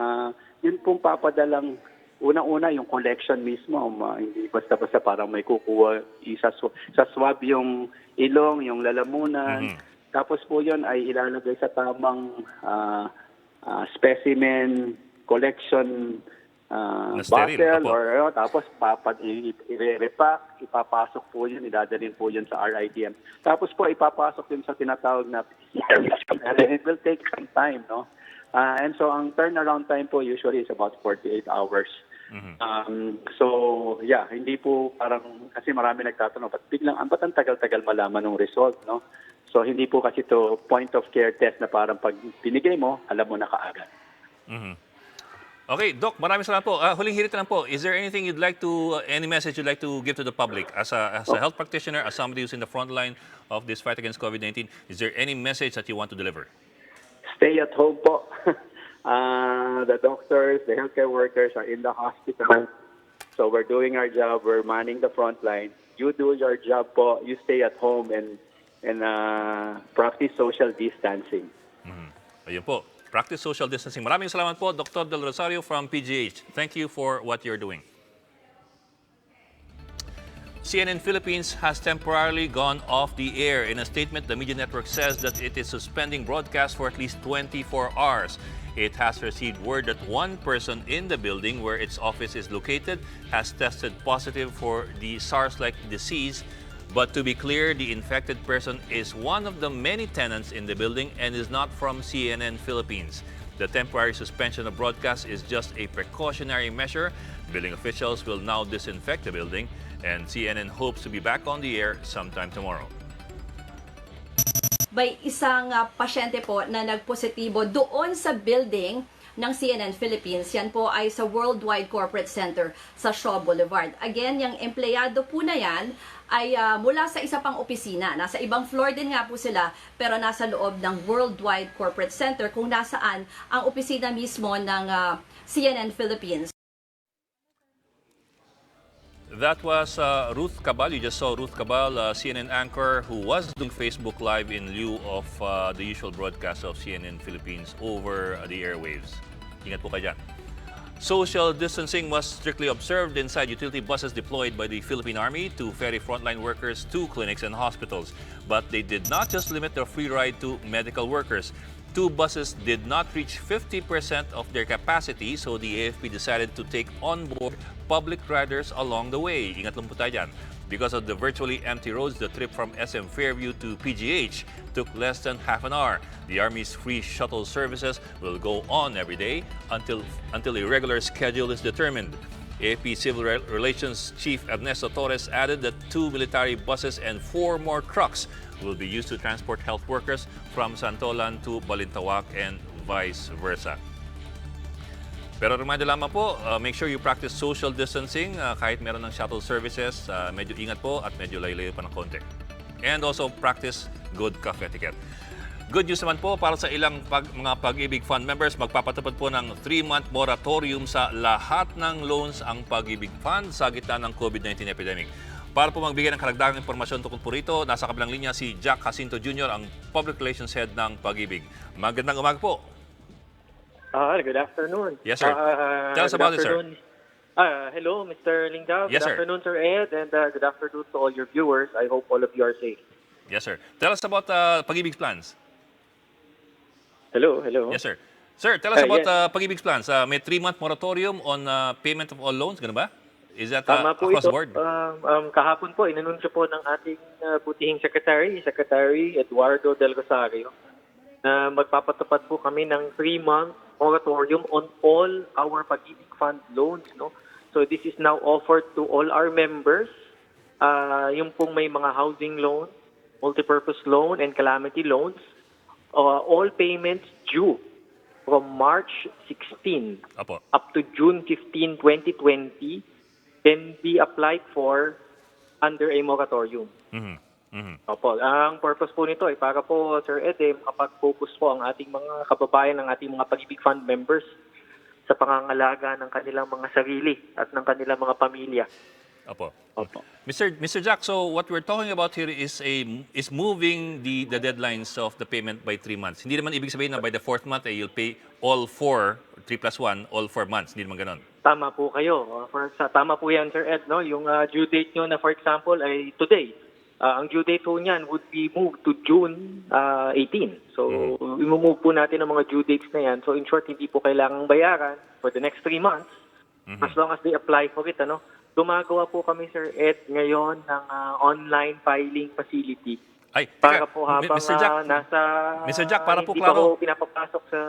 Yun pong papadalang unang-una yung collection mismo, hindi basta-basta parang may kukuha sa swab yung ilong, yung lalamunan. Tapos po yun ay ilalagay sa tamang specimen collection bottle or tapos i-repack, ipapasok po yun, idadalhin po yun sa RITM. Tapos po ipapasok yun sa tinatawag na and it will take some time, no? And so ang turnaround time po usually is about 48 hours. So yeah, hindi po parang kasi marami nagtatanong ba't ang tagal-tagal malaman ng result, no? So hindi po kasi to point of care test na parang pag binigay mo, alam mo na kaagad. Okay, Doc, maraming salamat po. Huling hirit lang po. Is there anything any message you'd like to give to the public as a health practitioner, as somebody who's in the front line of this fight against COVID-19? Is there any message that you want to deliver? Stay at home po. The doctors, the healthcare workers are in the hospital. So we're doing our job. We're manning the front line. You do your job po. You stay at home and practice social distancing. Ayun po. Practice social distancing. Maraming salamat po, Dr. Del Rosario from PGH. Thank you for what you're doing. CNN Philippines has temporarily gone off the air. In a statement, the media network says that it is suspending broadcast for at least 24 hours. It has received word that one person in the building where its office is located has tested positive for the SARS-like disease. But to be clear, the infected person is one of the many tenants in the building and is not from CNN Philippines. The temporary suspension of broadcast is just a precautionary measure. Building officials will now disinfect the building, and CNN hopes to be back on the air sometime tomorrow. May isang pasyente po na nagpositibo doon sa building ng CNN Philippines. Yan po ay sa Worldwide Corporate Center sa Shaw Boulevard. Again, yung empleyado po na yan ay mula sa isa pang opisina. Nasa ibang floor din nga po sila, pero nasa loob ng Worldwide Corporate Center kung nasaan ang opisina mismo ng CNN Philippines. That was Ruth Cabal. You just saw Ruth Cabal, CNN anchor, who was doing Facebook Live in lieu of the usual broadcast of CNN Philippines over the airwaves. Ingat po kayo dyan. Social distancing was strictly observed inside utility buses deployed by the Philippine Army to ferry frontline workers to clinics and hospitals. But they did not just limit their free ride to medical workers. 2 buses did not reach 50% of their capacity, so the AFP decided to take on board public riders along the way. Ingat lang po tayo dyan. Because of the virtually empty roads, the trip from SM Fairview to PGH took less than half an hour. The Army's free shuttle services will go on every day until a regular schedule is determined. AFP Civil Relations Chief Ernesto Torres added that 2 military buses and 4 more trucks will be used to transport health workers from Santolan to Balintawak and vice versa. Pero reminder lamang po, make sure you practice social distancing kahit meron ng shuttle services. Medyo ingat po at medyo layo-layo pa ng konti. And also practice good cafe etiquette. Good news naman po para sa ilang mga Pag-ibig Fund members, magpapatupad po ng 3-month moratorium sa lahat ng loans ang Pag-ibig Fund sa gitna ng COVID-19 epidemic. Para po magbigay ng karagdagang impormasyon tungkol po rito, nasa kabilang linya si Jack Jacinto Jr., ang Public Relations Head ng Pag-ibig. Magandang umaga po. Good afternoon. Yes, sir. Tell us about it, sir. Hello, Mr. Lingao. Yes, Good sir. afternoon, Sir Ed, and good afternoon to all your viewers. I hope all of you are safe. Yes, sir. Tell us about Pag-ibig's plans. Hello. Yes, sir. Sir, tell us about yes. Pag-ibig's plans. May 3-month moratorium on payment of all loans, gano'n ba? Is that Tama po across ito. the board? Kahapon po, inanunsyo po ng ating butihing Secretary Eduardo Del Rosario, na magpapatupad po kami ng 3-month moratorium on all our Pag-ibig Fund loans. No? So this is now offered to all our members. Yung pong may mga housing loan, multipurpose loan, and calamity loans. All payments due from March 16 Apo. up to June 15, 2020 can be applied for under a moratorium. Opo. Ang purpose po nito ay para po, Sir Ed, makapag-focus po ang ating mga kababayan, ang ating mga Pag-ibig Fund members sa pangangalaga ng kanilang mga sarili at ng kanilang mga pamilya. Opo. Opo. Mr. Jack, so what we're talking about here is moving the deadlines of the payment by 3 months. Hindi naman ibig sabihin na by the 4th month you'll pay all 4, 3+1, all 4 months. Hindi naman ganon. Tama po kayo. Tama po yan, Sir Ed. No? Yung due date nyo na, for example, ay today. Ang due date po niyan would be moved to June 18. So, i-move po natin ang mga due dates na yan. So, in short, hindi po kailangang bayaran for the next 3 months as long as they apply for it. Gumagawa po kami, Sir Ed, ngayon ng online filing facility. Ay, Para teka, po habang Mr. Jack, nasa Mr. Jack, para po hindi klaro. pa po pinapapasok sa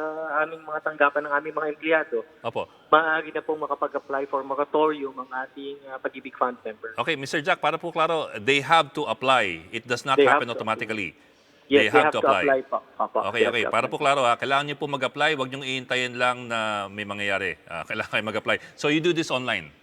aming mga tanggapan ng aming mga empleyado, Opo. maaari na pong makapag-apply for moratorium ang ating Pag-ibig Fund members. Okay, Mr. Jack, para po klaro, they have to apply. It does not They happen have to automatically. Yes, they have to apply po. Opo, Okay, they have okay. to Para po apply. klaro, kailangan niyo po mag-apply. Huwag niyong iintayin lang na may mangyayari. Kailangan kayo mag-apply. So you do this online?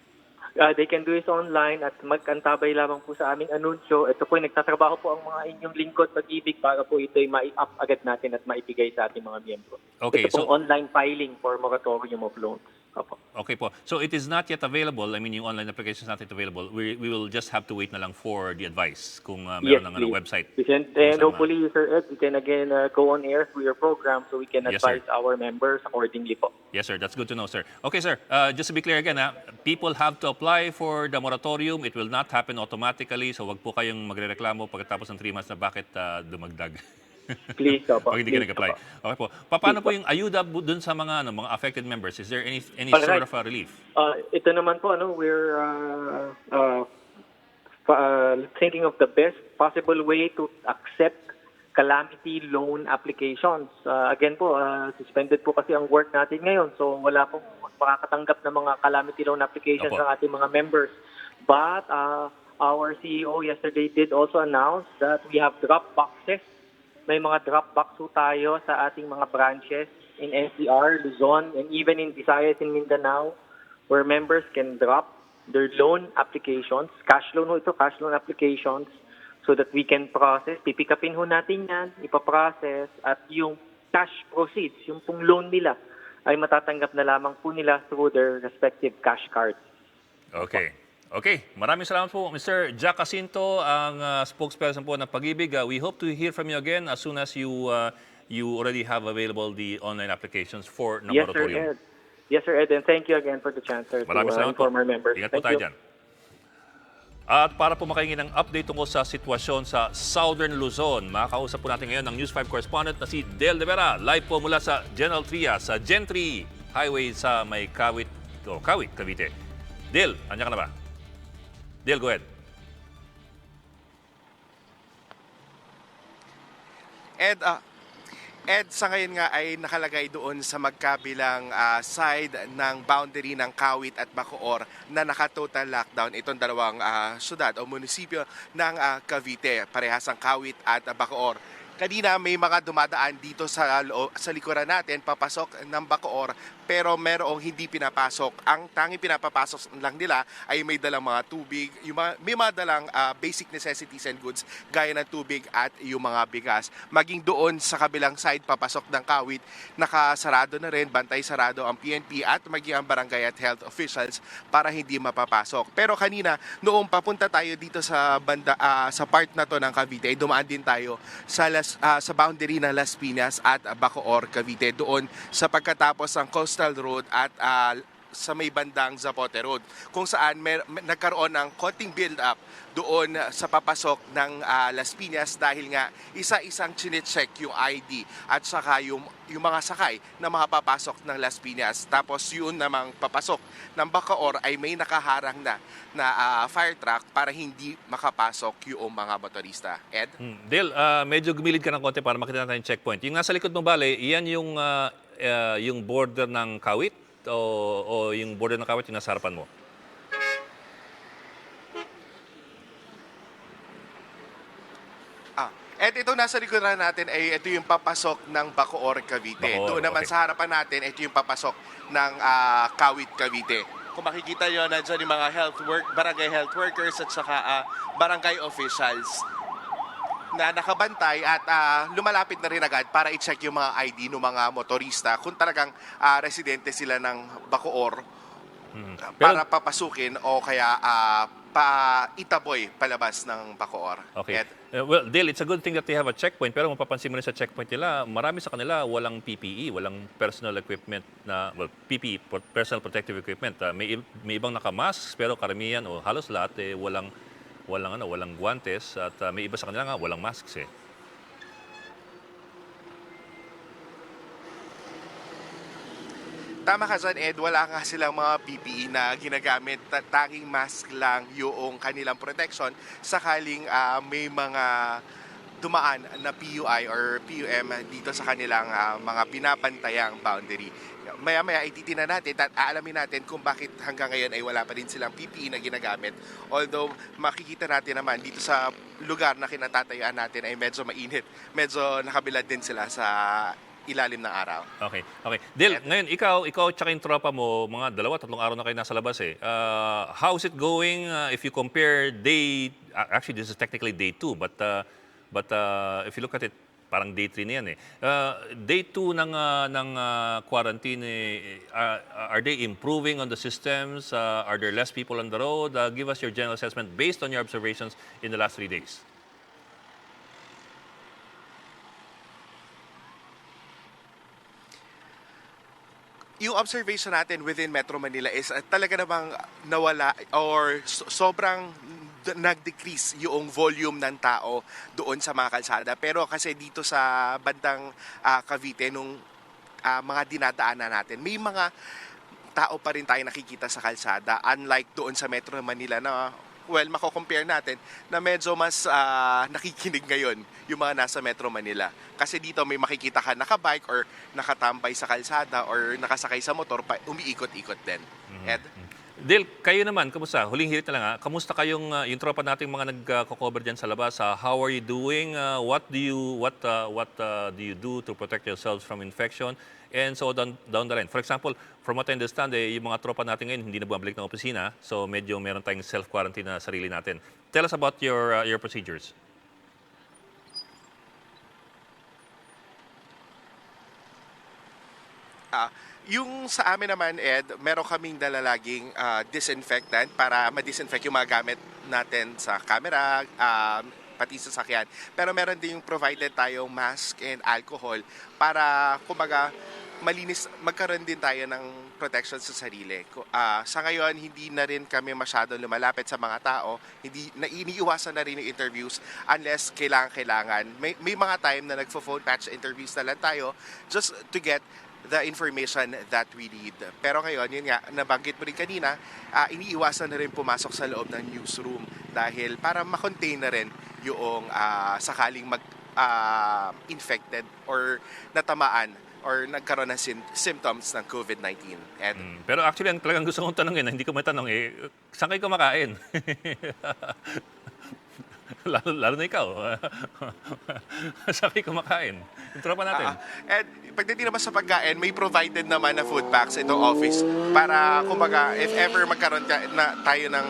They can do it online at magkantabay lamang po sa aming anunsyo. Ito po, nagtatrabaho po ang mga inyong lingkod Pag-ibig para po ito'y mai-up agad natin at maibigay sa ating mga miyembro. Okay, Ito pong so- online filing for moratorium of loans. Opo. Okay po. So it is not yet available. I mean, yung online application is not yet available. We will just have to wait na lang for the advice kung Yes, meron ng please. website. And Kung saan hopefully, Sir Ed, we can again go on air through your program so we can Yes, sir. advise our members accordingly po. Yes, sir. That's good to know, sir. Okay, sir. Just to be clear again, people have to apply for the moratorium. It will not happen automatically. So wag po kayong magrereklamo pagkatapos ng 3 months na bakit dumagdag. Please, opo. Pag hindi ka Please, nag-apply. opo. Okay po. Paano po yung ayuda dun sa mga affected members? Is there any Alright. sort of relief? Ito naman po, we're thinking of the best possible way to accept calamity loan applications. Again po, suspended po kasi ang work natin ngayon. So wala pong makakatanggap ng mga calamity loan applications Opo. ng ating mga members. But our CEO yesterday did also announce that we have drop boxes. May mga drop box po tayo sa ating mga branches in NCR, Luzon, and even in Visayas and Mindanao, where members can drop their loan applications, cash loan applications, so that we can process. Pipick upin ho natin yan, ipaprocess, at yung cash proceeds, yung pong loan nila, ay matatanggap na lamang po nila through their respective cash cards. Okay. Okay, maraming salamat po, Mr. Jack Jacinto, ang spokesperson po ng Pag-ibig. We hope to hear from you again as soon as you already have available the online applications for ng Yes, sir, moratorium. Ed. Yes, sir, Ed, and thank you again for the chance, sir, Maraming to salamat po. inform our members. Ingat po Thank tayo you. dyan. At para po makahingi ng update tungkol sa sitwasyon sa Southern Luzon, makakausap po natin ngayon ng News 5 correspondent na si Del De Vera, live po mula sa General Tria sa Gentry Highway sa may Kawit, Cavite. Del, andyan ka na ba? Del, go ahead. Ed, sa ngayon nga ay nakalagay doon sa magkabilang side ng boundary ng Kawit at Bacoor na naka-total lockdown itong dalawang syudad o munisipyo ng Cavite, parehas ang Kawit at Bacoor. Kanina may mga dumadaan dito sa likuran natin papasok ng Bacoor, pero merong hindi pinapasok. Ang tanging pinapapasok lang nila ay may dalang mga tubig, may mga dalang basic necessities and goods gaya ng tubig at yung mga bigas. Maging doon sa kabilang side papasok ng Kawit, nakasarado na rin, bantay sarado ang PNP at maging ang barangay at health officials para hindi mapapasok. Pero kanina, noong papunta tayo dito sa banda sa part na to ng Cavite, ay dumaan din tayo sa boundary ng Las Piñas at Bacoor, Cavite, doon sa pagkatapos ng Coastal Road at sa may bandang Zapote Road, kung saan nagkaroon ng konting build-up doon sa papasok ng Las Piñas dahil nga isa-isang chinecheck yung ID at saka yung mga sakay na makapapasok ng Las Piñas. Tapos yun namang papasok ng Bacoor ay may nakaharang na fire truck para hindi makapasok yung mga motorista. Ed? Del, medyo gumilid ka ng konti para makita natin yung checkpoint. Yung nasa likod mo, bale, iyan yung border ng Kawit o yung border ng Kawit yung nasa harapan mo? At ito nasa likuran natin ay ito yung papasok ng Bacoor, Cavite. Bacoor, Doon naman okay. sa harapan natin, ito yung papasok ng Kawit, Cavite. Kung makikita nyo, nandiyan yung mga barangay health workers at saka barangay officials na nakabantay at lumalapit na rin agad para i-check yung mga ID ng mga motorista kung talagang residente sila ng Bacoor para papasukin o kaya itaboy palabas ng Bacoor. Okay. Well, Dale, it's a good thing that they have a checkpoint, pero mapapansin mo rin sa checkpoint nila, marami sa kanila walang PPE, walang personal equipment PPE, personal protective equipment. May ibang naka-masks, pero karamihan o halos lahat walang guantes at may iba sa kanila nga walang masks eh. Tama ka dyan, Ed. Wala nga silang mga PPE na ginagamit. Tanging mask lang yung kanilang protection sakaling may mga dumaan na PUI or PUM dito sa kanilang mga pinapantayang boundary. Maya-maya ititingnan natin at aalamin natin kung bakit hanggang ngayon ay wala pa rin silang PPE na ginagamit. Although makikita natin naman dito sa lugar na kinatatayuan natin ay medyo mainit. Medyo nakabilad din sila sa ilalim ng araw. Okay. Dil, ngayon, ikaw tsaka yung tropa mo, mga 2-3 araw na kayo nasa labas eh. How's it going if you compare actually this is technically day 2, but if you look at it, parang day 3 na yan eh. Day 2 ng quarantine, are they improving on the systems? Are there less people on the road? Give us your general assessment based on your observations in the last 3 days. Yung observation natin within Metro Manila is talaga namang nawala or sobrang nag-decrease yung volume ng tao doon sa mga kalsada. Pero kasi dito sa bandang Cavite, nung mga dinadaanan natin, may mga tao pa rin tayo nakikita sa kalsada. Unlike doon sa Metro Manila na, mako-compare natin na medyo mas nakikinig ngayon yung mga nasa Metro Manila. Kasi dito may makikita ka nakabike or nakatambay sa kalsada or nakasakay sa motor, umiikot-ikot din. Ed? Dale, kayo naman, kamusta? Huling hirit na lang kamusta kayong yung tropa nating mga nagko-cover diyan sa labas? How are you doing? What do you do to protect yourselves from infection? And so down the line. For example, from what I understand, yung mga tropa natin ngayon hindi na bumabalik ng opisina, so medyo meron tayong self-quarantine na sarili natin. Tell us about your procedures. Yung sa amin naman, Ed, meron kaming dala laging disinfectant para ma-disinfect yung mga gamit natin sa camera, pati sa sakyan. Pero meron din yung provided tayong mask and alcohol para, kumbaga, malinis, magkaroon din tayo ng protection sa sarili. Sa ngayon, hindi na rin kami masyadong lumalapit sa mga tao. Iniiwasan na rin yung interviews unless kailangan. May mga time na nagfo-phone patch interviews na lang tayo just to get the information that we need. Pero ngayon, yun nga, nabanggit mo rin kanina, iniiwasan na rin pumasok sa loob ng newsroom dahil para ma-contain na rin yung sakaling mag-infected or natamaan or nagkaroon ng symptoms ng COVID-19. Pero actually, ang talagang gusto kong tanongin, hindi ko matanong, saan kayo kumakain? lalo na ikaw. Saan kayo kumakain? Yung tropa natin. And pagdating naman sa pagkain, may provided naman na food packs itong office para, kumbaga, if ever magkaroon tayo ng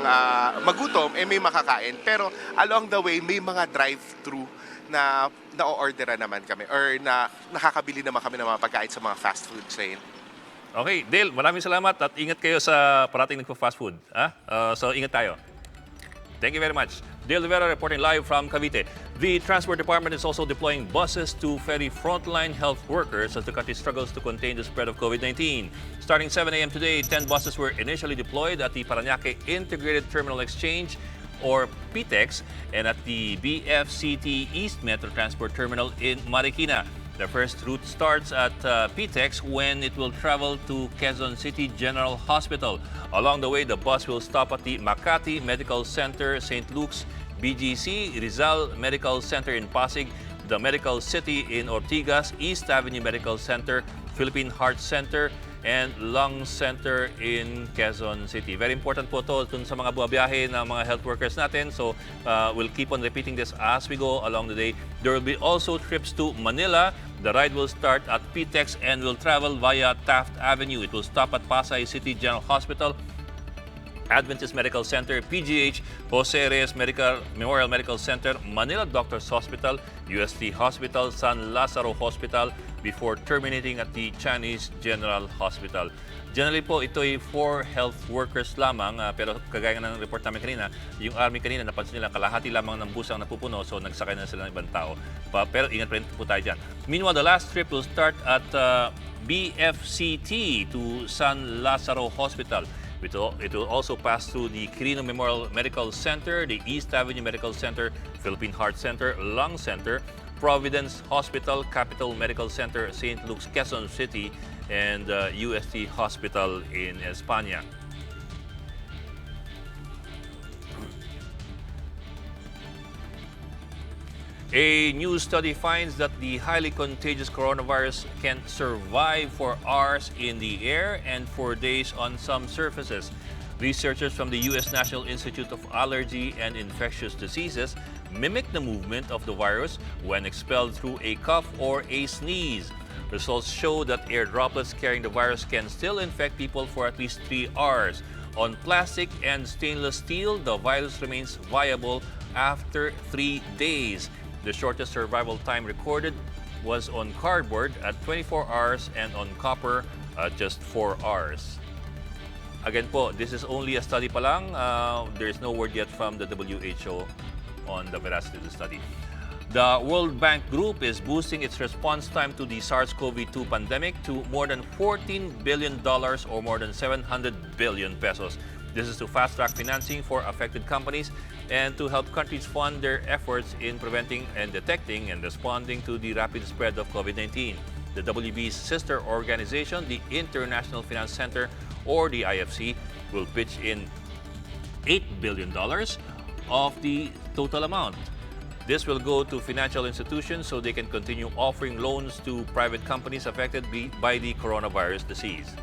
magutom, may makakain. Pero along the way, may mga drive-thru na na-orderan naman kami or na nakakabili naman kami ng mga pagkain sa mga fast food chain. Okay, Dale, maraming salamat at ingat kayo sa parating nagpo-fast food. So ingat tayo. Thank you very much. Dale Rivera reporting live from Cavite. The Transport Department is also deploying buses to ferry frontline health workers as the country struggles to contain the spread of COVID-19. Starting 7 a.m. today, 10 buses were initially deployed at the Parañaque Integrated Terminal Exchange or PTEX and at the BFCT East Metro Transport Terminal in Marikina. The first route starts at PTEX when it will travel to Quezon City General Hospital. Along the way, the bus will stop at the Makati Medical Center, St. Luke's, BGC, Rizal Medical Center in Pasig, the Medical City in Ortigas, East Avenue Medical Center, Philippine Heart Center, and Lung Center in Quezon City. Very important po ito dun sa mga bumabiyahe na mga health workers natin. So we'll keep on repeating this as we go along the day. There will be also trips to Manila. The ride will start at PTEX and will travel via Taft Avenue. It will stop at Pasay City General Hospital, Adventist Medical Center, PGH, Jose Reyes Memorial Medical Center, Manila Doctors Hospital, UST Hospital, San Lazaro Hospital, before terminating at the Chinese General Hospital. Generally po, ito ay for health workers lamang, pero kagaya ng report namin kanina, yung Army kanina, napansin nila kalahati lamang ng bus ang napupuno, so nagsakay na sila ng ibang tao. Pero ingat pa rin po tayo dyan. Meanwhile, the last trip will start at BFCT to San Lazaro Hospital. It will also pass through the Quirino Memorial Medical Center, the East Avenue Medical Center, Philippine Heart Center, Lung Center, Providence Hospital, Capital Medical Center, St. Luke's, Quezon City, and UST Hospital in España. A new study finds that the highly contagious coronavirus can survive for hours in the air and for days on some surfaces. Researchers from the U.S. National Institute of Allergy and Infectious Diseases mimic the movement of the virus when expelled through a cough or a sneeze. Results show that air droplets carrying the virus can still infect people for at least 3 hours. On plastic and stainless steel, the virus remains viable after 3 days. The shortest survival time recorded was on cardboard at 24 hours and on copper at just 4 hours. Again po, this is only a study pa lang. There is no word yet from the WHO on the veracity of the study. The World Bank Group is boosting its response time to the SARS-CoV-2 pandemic to more than $14 billion or more than 700 billion pesos. This is to fast-track financing for affected companies and to help countries fund their efforts in preventing and detecting and responding to the rapid spread of COVID-19. The WB's sister organization, the International Finance Center, or the IFC, will pitch in $8 billion of the total amount. This will go to financial institutions so they can continue offering loans to private companies affected by the coronavirus disease.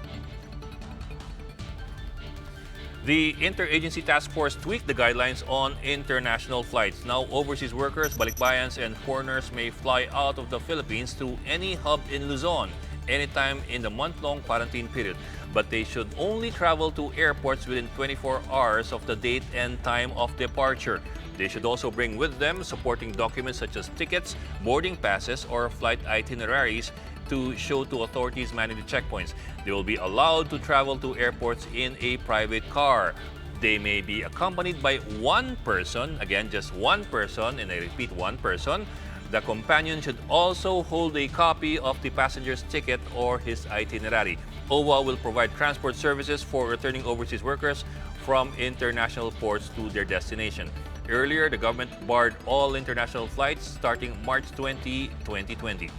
The Interagency Task Force tweaked the guidelines on international flights. Now, overseas workers, balikbayans, and foreigners may fly out of the Philippines through any hub in Luzon anytime in the month-long quarantine period. But they should only travel to airports within 24 hours of the date and time of departure. They should also bring with them supporting documents such as tickets, boarding passes, or flight itineraries to show to authorities manning the checkpoints. They will be allowed to travel to airports in a private car. They may be accompanied by one person, again, just one person, and I repeat, one person. The companion should also hold a copy of the passenger's ticket or his itinerary. OWA will provide transport services for returning overseas workers from international ports to their destination. Earlier, the government barred all international flights starting March 20, 2020.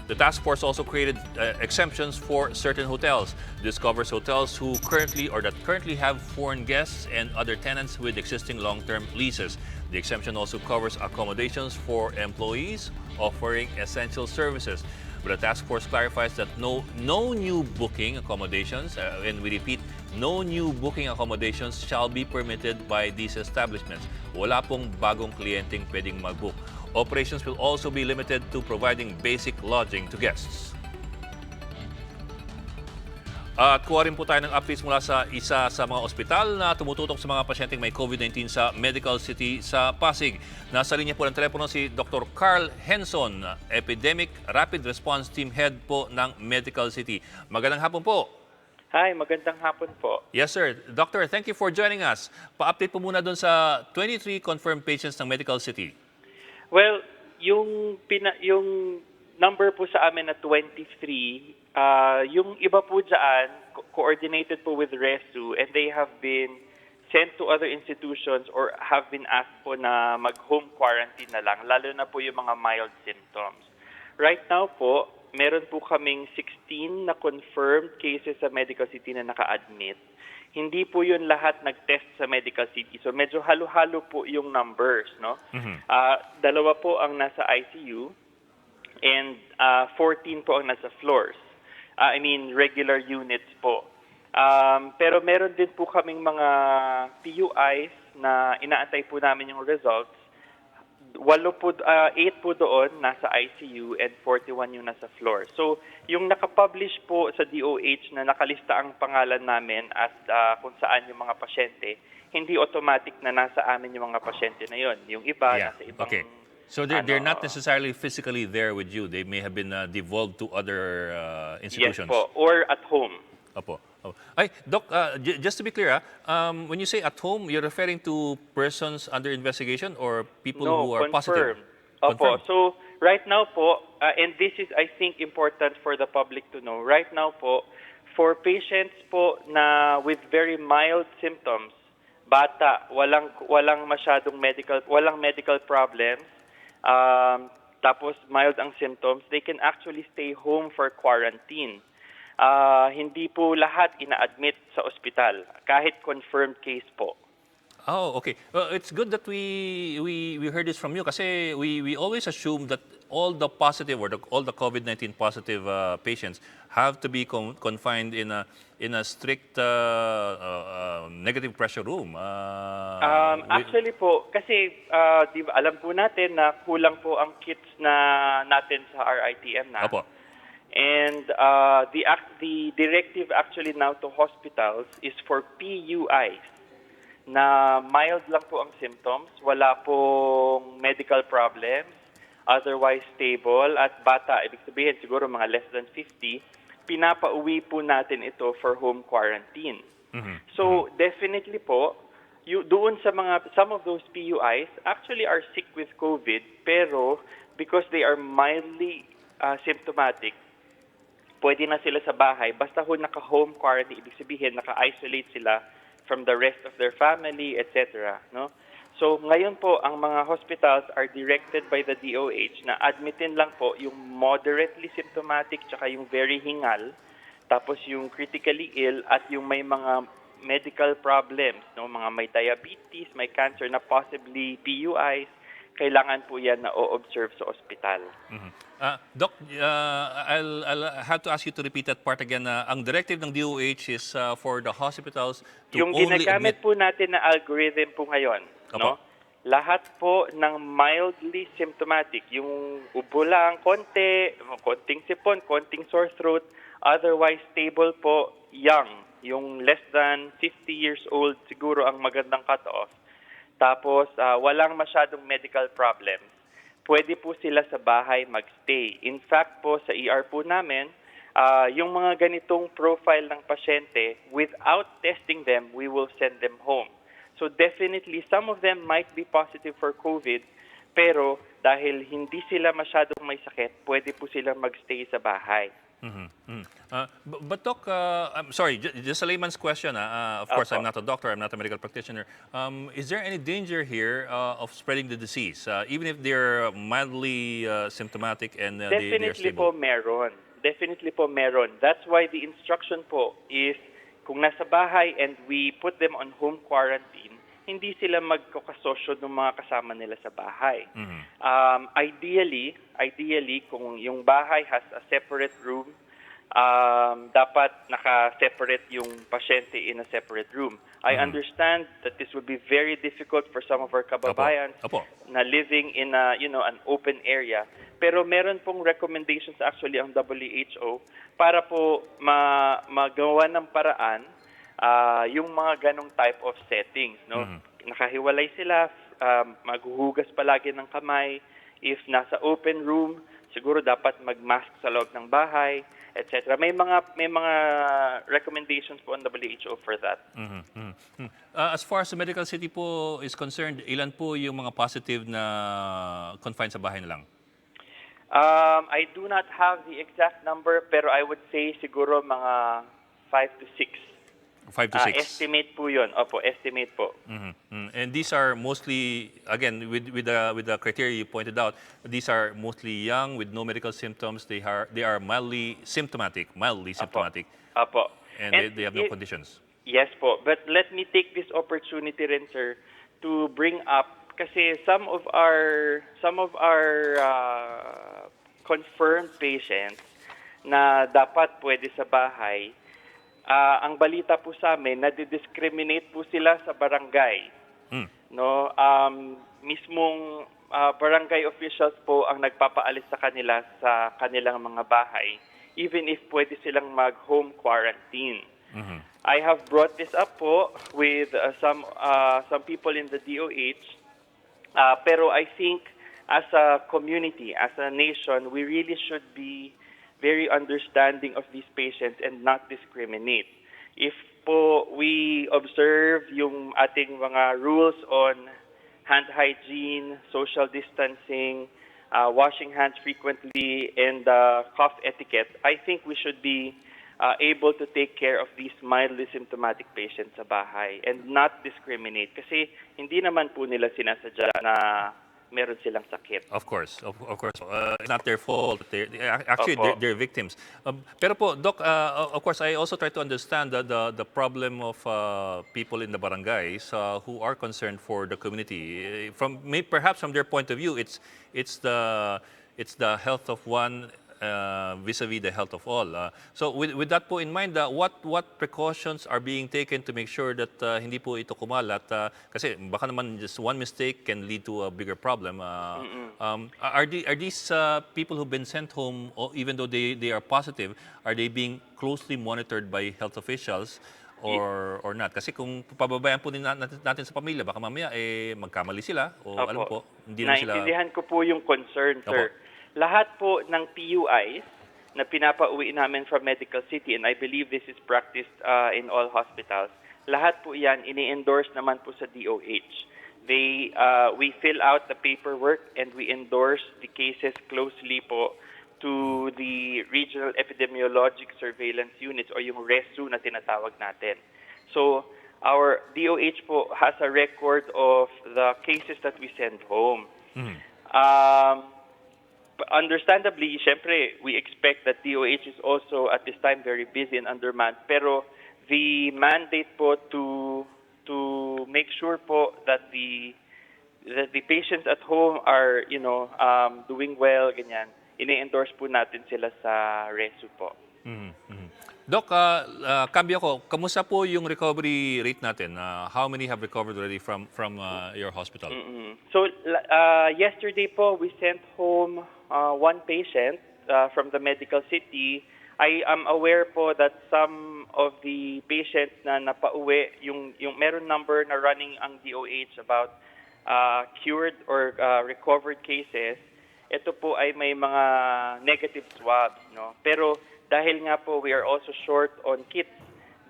The task force also created exemptions for certain hotels. This covers hotels who currently have foreign guests and other tenants with existing long-term leases. The exemption also covers accommodations for employees offering essential services. But the task force clarifies that no new booking accommodations, and we repeat, no new booking accommodations shall be permitted by these establishments. Wala pong bagong kliyenteng pwedeng mag-book. Operations will also be limited to providing basic lodging to guests. At kuha rin po tayo ng updates mula sa isa sa mga ospital na tumututok sa mga pasyenteng may COVID-19 sa Medical City sa Pasig. Nasa linya po ng telepono si Dr. Carl Henson, Epidemic Rapid Response Team Head po ng Medical City. Magandang hapon po. Hi, magandang hapon po. Yes, sir. Doctor, thank you for joining us. Pa-update po muna doon sa 23 confirmed patients ng Medical City. Well, yung number po sa amin na 23, yung iba po dyan, coordinated po with RESU, and they have been sent to other institutions or have been asked po na mag-home quarantine na lang, lalo na po yung mga mild symptoms. Right now po, meron po kaming 16 na confirmed cases sa Medical City na naka-admit. Hindi po yun lahat nag-test sa Medical City. So medyo halo-halo po yung numbers, no? Dalawa po ang nasa ICU and 14 po ang nasa floors. Regular units po. Pero meron din po kaming mga PUIs na inaantay po namin yung results. 8 po doon nasa ICU and 41 yung nasa floor. So, yung nakapublish po sa DOH na nakalista ang pangalan namin as kung saan yung mga pasyente, hindi automatic na nasa amin yung mga pasyente na yon. Yung iba, nasa ibang... Okay. So they're not necessarily physically there with you. They may have been devolved to other institutions. Yes po, or at home. Opo. Ay, Doc, just to be clear, when you say at home, you're referring to persons under investigation or people who are positive? Opo. So, right now po, and this is, I think, important for the public to know, right now po, for patients po na with very mild symptoms, bata, walang medical problems, tapos mild ang symptoms, they can actually stay home for quarantine. Hindi po lahat ina-admit sa ospital, kahit confirmed case po. Oh, okay. Well, it's good that we heard this from you kasi we always assume that all the positive or all the COVID-19 positive patients have to be confined in a strict negative pressure room. Actually po, kasi di ba, alam po natin na kulang po ang kits natin sa RITM na. Opo. And the directive actually now to hospitals is for PUIs na mild lang po ang symptoms, wala pong medical problems, otherwise stable, at bata, ibig sabihin siguro mga less than 50, pinapauwi po natin ito for home quarantine. So definitely po, doon sa some of those PUIs actually are sick with COVID, pero because they are mildly symptomatic, pwede na sila sa bahay. Basta naka-home quarantine, ibig sabihin, naka-isolate sila from the rest of their family, etc. No? So ngayon po, ang mga hospitals are directed by the DOH na admitin lang po yung moderately symptomatic tsaka yung very hingal, tapos yung critically ill at yung may mga medical problems, no? Mga may diabetes, may cancer na possibly PUIs, kailangan po yan na o-observe sa ospital. Doc, I'll have to ask you to repeat that part again. Ang directive ng DOH is for the hospitals to Yung only ginagamit admit... po natin na algorithm po ngayon, no? Lahat po ng mildly symptomatic, yung ubo lang, konting sipon, konting sore throat, otherwise stable po, young, yung less than 50 years old siguro ang magandang cutoff. Tapos walang masyadong medical problems. Pwede po sila sa bahay magstay. In fact po, sa ER po namin, yung mga ganitong profile ng pasyente, without testing them, we will send them home. So definitely, some of them might be positive for COVID, pero dahil hindi sila masyadong may sakit, pwede po sila magstay sa bahay. But Doc, I'm sorry, just a layman's question. Of course, I'm not a doctor, I'm not a medical practitioner. Is there any danger here of spreading the disease, even if they're mildly symptomatic and they are Definitely stable? po meron. Definitely po meron. That's why the instruction po is kung nasa bahay and we put them on home quarantine, hindi sila magkakasosyo ng mga kasama nila sa bahay. Ideally, kung yung bahay has a separate room, dapat naka-separate yung pasyente in a separate room. I understand that this would be very difficult for some of our kababayans na living in a, an open area. Pero meron pong recommendations actually ang WHO para po magawa ng paraan yung mga ganong type of settings, no? Nakahiwalay sila, maghuhugas palagi ng kamay. If nasa open room, siguro dapat mag-mask sa loob ng bahay, etc. May mga recommendations po on WHO for that. As far as the medical city po is concerned, ilan po yung mga positive na confined sa bahay na lang? I do not have the exact number, pero I would say siguro mga 5 to 6. 5 to 6? Estimate po yun. Opo, estimate po. And these are mostly, again, with the criteria you pointed out, these are mostly young with no medical symptoms. They are mildly symptomatic. Apo. And they have no conditions. Yes po. But let me take this opportunity rin, sir, to bring up kasi some of our confirmed patients na dapat pwede sa bahay, ang balita po sa amin, nadi-discriminate po sila sa barangay. No, mismong barangay officials po ang nagpapaalis sa kanila sa kanilang mga bahay, even if pwede silang mag-home quarantine. I have brought this up po with some people in the DOH. Pero I think as a community, as a nation, we really should be very understanding of these patients and not discriminate. If po we observe yung ating mga rules on hand hygiene, social distancing, washing hands frequently, and cough etiquette, I think we should be able to take care of these mildly symptomatic patients sa bahay and not discriminate. Kasi hindi naman po nila sinasadya na meron silang sakit. Of course. It's not their fault. They're victims. Pero po, Doc, of course, I also try to understand the problem of people in the barangays who are concerned for the community. Perhaps from their point of view, it's the health of one vis-a-vis the health of all. So with that po in mind, what precautions are being taken to make sure that hindi po ito kumalat? Kasi baka naman just one mistake can lead to a bigger problem. Are these people who've been sent home, even though they are positive, are they being closely monitored by health officials or not? Kasi kung pababayaan po natin sa pamilya, baka mamaya magkamali sila o alam po, hindi na sila... Naintindihan ko po yung concern, sir. Lahat po ng PUIs na pinapauwi namin from Medical City, and I believe this is practiced in all hospitals, lahat po yan ini-endorse naman po sa DOH. We fill out the paperwork and we endorse the cases closely po to the Regional Epidemiologic Surveillance Units or yung RESU na tinatawag natin. So, our DOH po has a record of the cases that we send home. Understandably, syempre, we expect that DOH is also at this time very busy and undermanned. Pero the mandate po to make sure po that the the patients at home are, doing well, ganyan, ini-endorse po natin sila sa RESU po. Doc, cambio ko, kamusta po yung recovery rate natin? How many have recovered already from your hospital? So, yesterday po, we sent home one patient from the medical city. I am aware po that some of the patients na napauwi, yung meron number na running ang DOH about cured or recovered cases. Ito po ay may mga negative swabs, no? Pero dahil nga po we are also short on kits,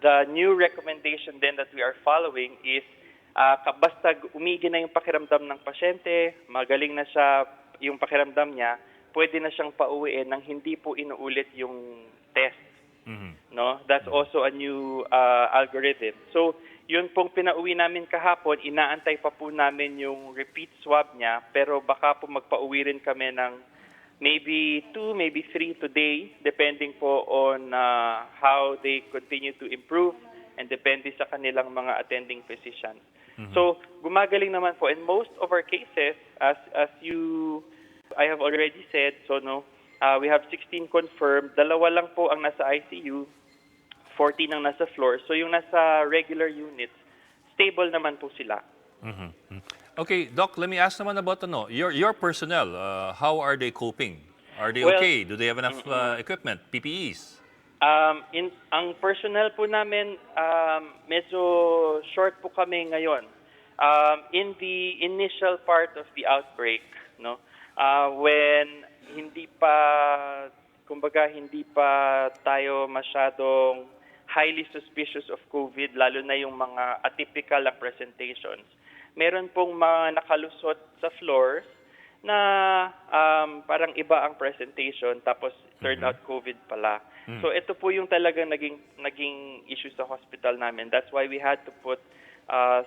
the new recommendation then that we are following is basta umigi na yung pakiramdam ng pasyente, magaling na siya yung pakiramdam niya, pwede na siyang pauwiin nang hindi po inuulit yung test. No? That's also a new algorithm. So, yun pong pinauwi namin kahapon, inaantay pa po namin yung repeat swab niya, pero baka po magpauwi rin kami ng maybe 2, maybe 3 today, depending po on how they continue to improve and depende sa kanilang mga attending physicians. So, gumagaling naman po. And most of our cases, as I have already said, so no, we have 16 confirmed, 2 lang po ang nasa ICU, 14 ang nasa floor. So yung nasa regular units, stable naman po sila. Okay, Doc, let me ask naman about your personnel. How are they coping? Are they Well, okay? Do they have enough equipment, PPEs? Ang personnel po namin, medyo short po kami ngayon. In the initial part of the outbreak, no, when hindi pa tayo masyadong highly suspicious of COVID, lalo na yung mga atypical na presentations, meron pong mga nakalusot sa floors na parang iba ang presentation tapos turned out COVID pala. So ito po yung talagang naging issue sa hospital namin. That's why we had to put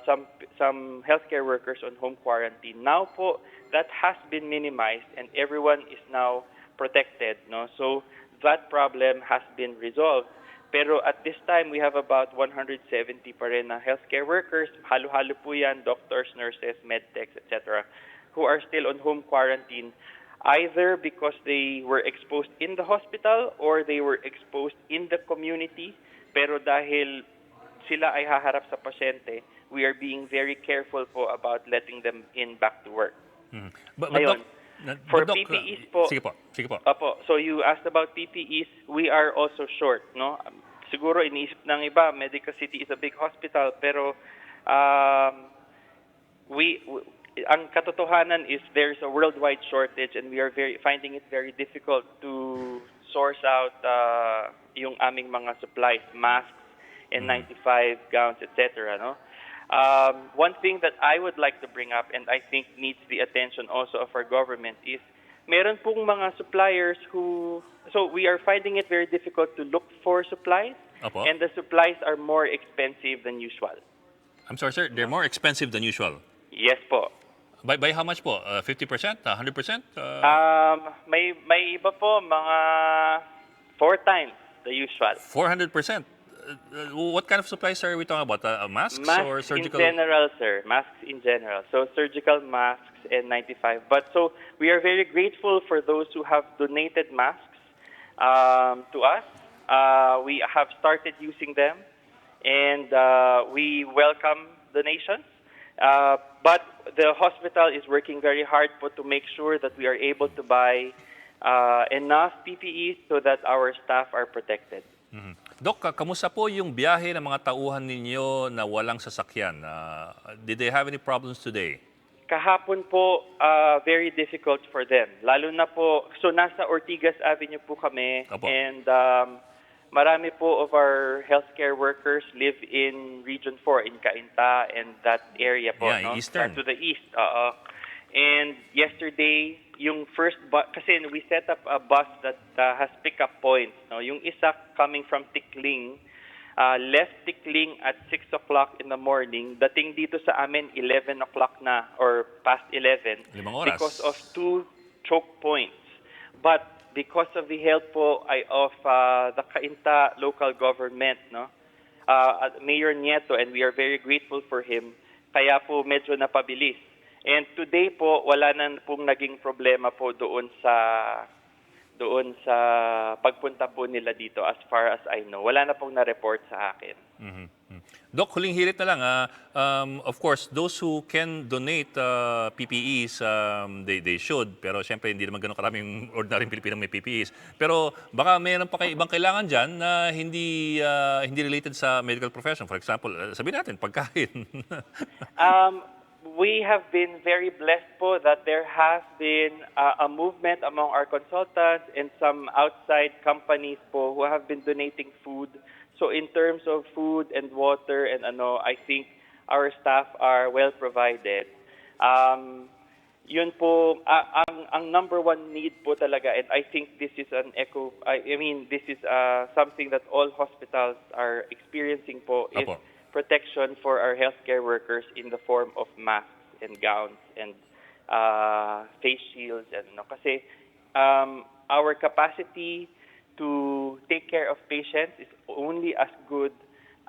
some healthcare workers on home quarantine. Now po, that has been minimized and everyone is now protected, no? So that problem has been resolved. Pero at this time, we have about 170 pa rin na healthcare workers, halo-halo po yan, doctors, nurses, medtechs, etc., who are still on home quarantine, either because they were exposed in the hospital or they were exposed in the community. Pero dahil sila ay haharap sa pasyente, we are being very careful po about letting them in back to work. But Ngayon, for Doc, PPEs po, sige po. Opo, so you asked about PPEs, we are also short, no? Siguro iniisip ng iba, Medical City is a big hospital, pero ang katotohanan is there's a worldwide shortage and we are finding it very difficult to source out yung aming mga supplies, masks, N95, gowns, etc., no? One thing that I would like to bring up and I think needs the attention also of our government is meron pong mga suppliers so we are finding it very difficult to look for supplies. Opo. And the supplies are more expensive than usual. I'm sorry, sir. They're more expensive than usual. Yes po. By how much po? 50%? 100%? May iba po mga 4 times the usual. 400%? What kind of supplies are we talking about? Masks or surgical? In general, sir. Masks in general. So surgical masks and 95. But so we are very grateful for those who have donated masks to us. We have started using them and we welcome donations. But the hospital is working very hard po to make sure that we are able to buy enough PPEs so that our staff are protected. Doc, kamusta po yung biyahe ng mga tauhan ninyo na walang sasakyan? Did they have any problems today? Kahapon po, very difficult for them. Lalo na po, so nasa Ortigas Avenue po kami. Opo. And marami po of our healthcare workers live in Region 4, in Cainta and that area po. Yeah, no? eastern. To the east. And yesterday, yung first bus, kasi we set up a bus that has pick-up points. No? Yung isa coming from Tikling, left Tikling at 6 o'clock in the morning, dating dito sa amin 11 o'clock na or past 11 5 oras. because of 2 choke points. But because of the help po of the Cainta local government, no, Mayor Nieto, and we are very grateful for him, kaya po medyo napabilis. And today po, wala na pong naging problema po doon sa pagpunta po nila dito as far as I know. Wala na pong na-report sa akin. Doc, huling hirit na lang. Of course, those who can donate PPEs, they should. Pero syempre, hindi naman ganun karaming ordinaryong Pilipinang may PPEs. Pero baka mayroon pa kayo ibang kailangan dyan na hindi related sa medical profession. For example, sabihin natin, pagkain. We have been very blessed po that there has been a movement among our consultants and some outside companies po who have been donating food. So in terms of food and water and I think our staff are well provided. Yun po, ang number one need po talaga, and I think this is this is something that all hospitals are experiencing po, is protection for our healthcare workers in the form of masks and gowns and face shields kasi our capacity to take care of patients is only as good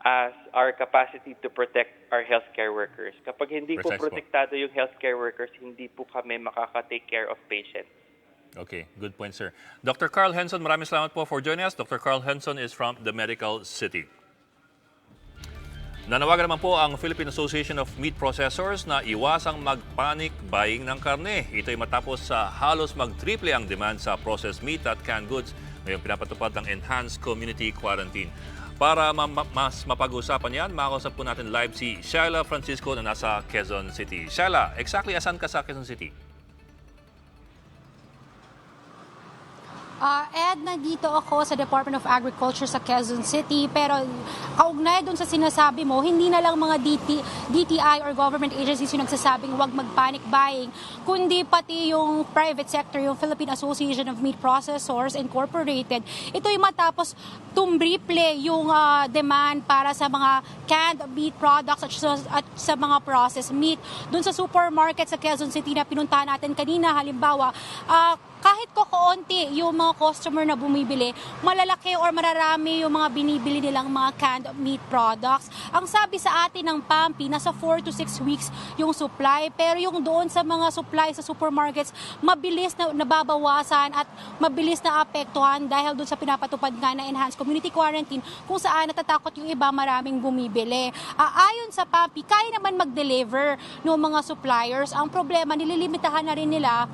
as our capacity to protect our healthcare workers. Kapag hindi po protektado yung healthcare workers, hindi po kami makaka-take care of patients. Okay, good point, sir. Dr. Carl Henson, maraming salamat po for joining us. Dr. Carl Henson is from the Medical City. Nanawagan naman po ang Philippine Association of Meat Processors na iwasang mag-panic buying ng karne. Ito'y matapos sa halos mag-triple ang demand sa processed meat at canned goods ngayong pinapatupad ng Enhanced Community Quarantine. Para mas mapag-usapan yan, makakausap po natin live si Shaila Francisco na nasa Quezon City. Shaila, exactly asan ka sa Quezon City? Ed, nandito ako sa Department of Agriculture sa Quezon City, pero kaugnay doon sa sinasabi mo, hindi na lang mga DTI or government agencies yung nagsasabing huwag mag-panic buying, kundi pati yung private sector, yung Philippine Association of Meat Processors Incorporated. Ito'y matapos tumbriple yung demand para sa mga canned meat products at sa mga processed meat. Doon sa supermarket sa Quezon City na pinuntahan natin kanina, halimbawa, kahit kaunti yung mga customer na bumibili, malalaki or mararami yung mga binibili nilang mga canned meat products. Ang sabi sa atin ng PAMPI, nasa 4 to 6 weeks yung supply, pero yung doon sa mga supply sa supermarkets, mabilis na nababawasan at mabilis na apektuhan dahil doon sa pinapatupad nga na Enhanced Community Quarantine kung saan natatakot yung iba maraming bumibili. Ayon sa PAMPI, kaya naman mag-deliver ng mga suppliers. Ang problema, nililimitahan na rin nila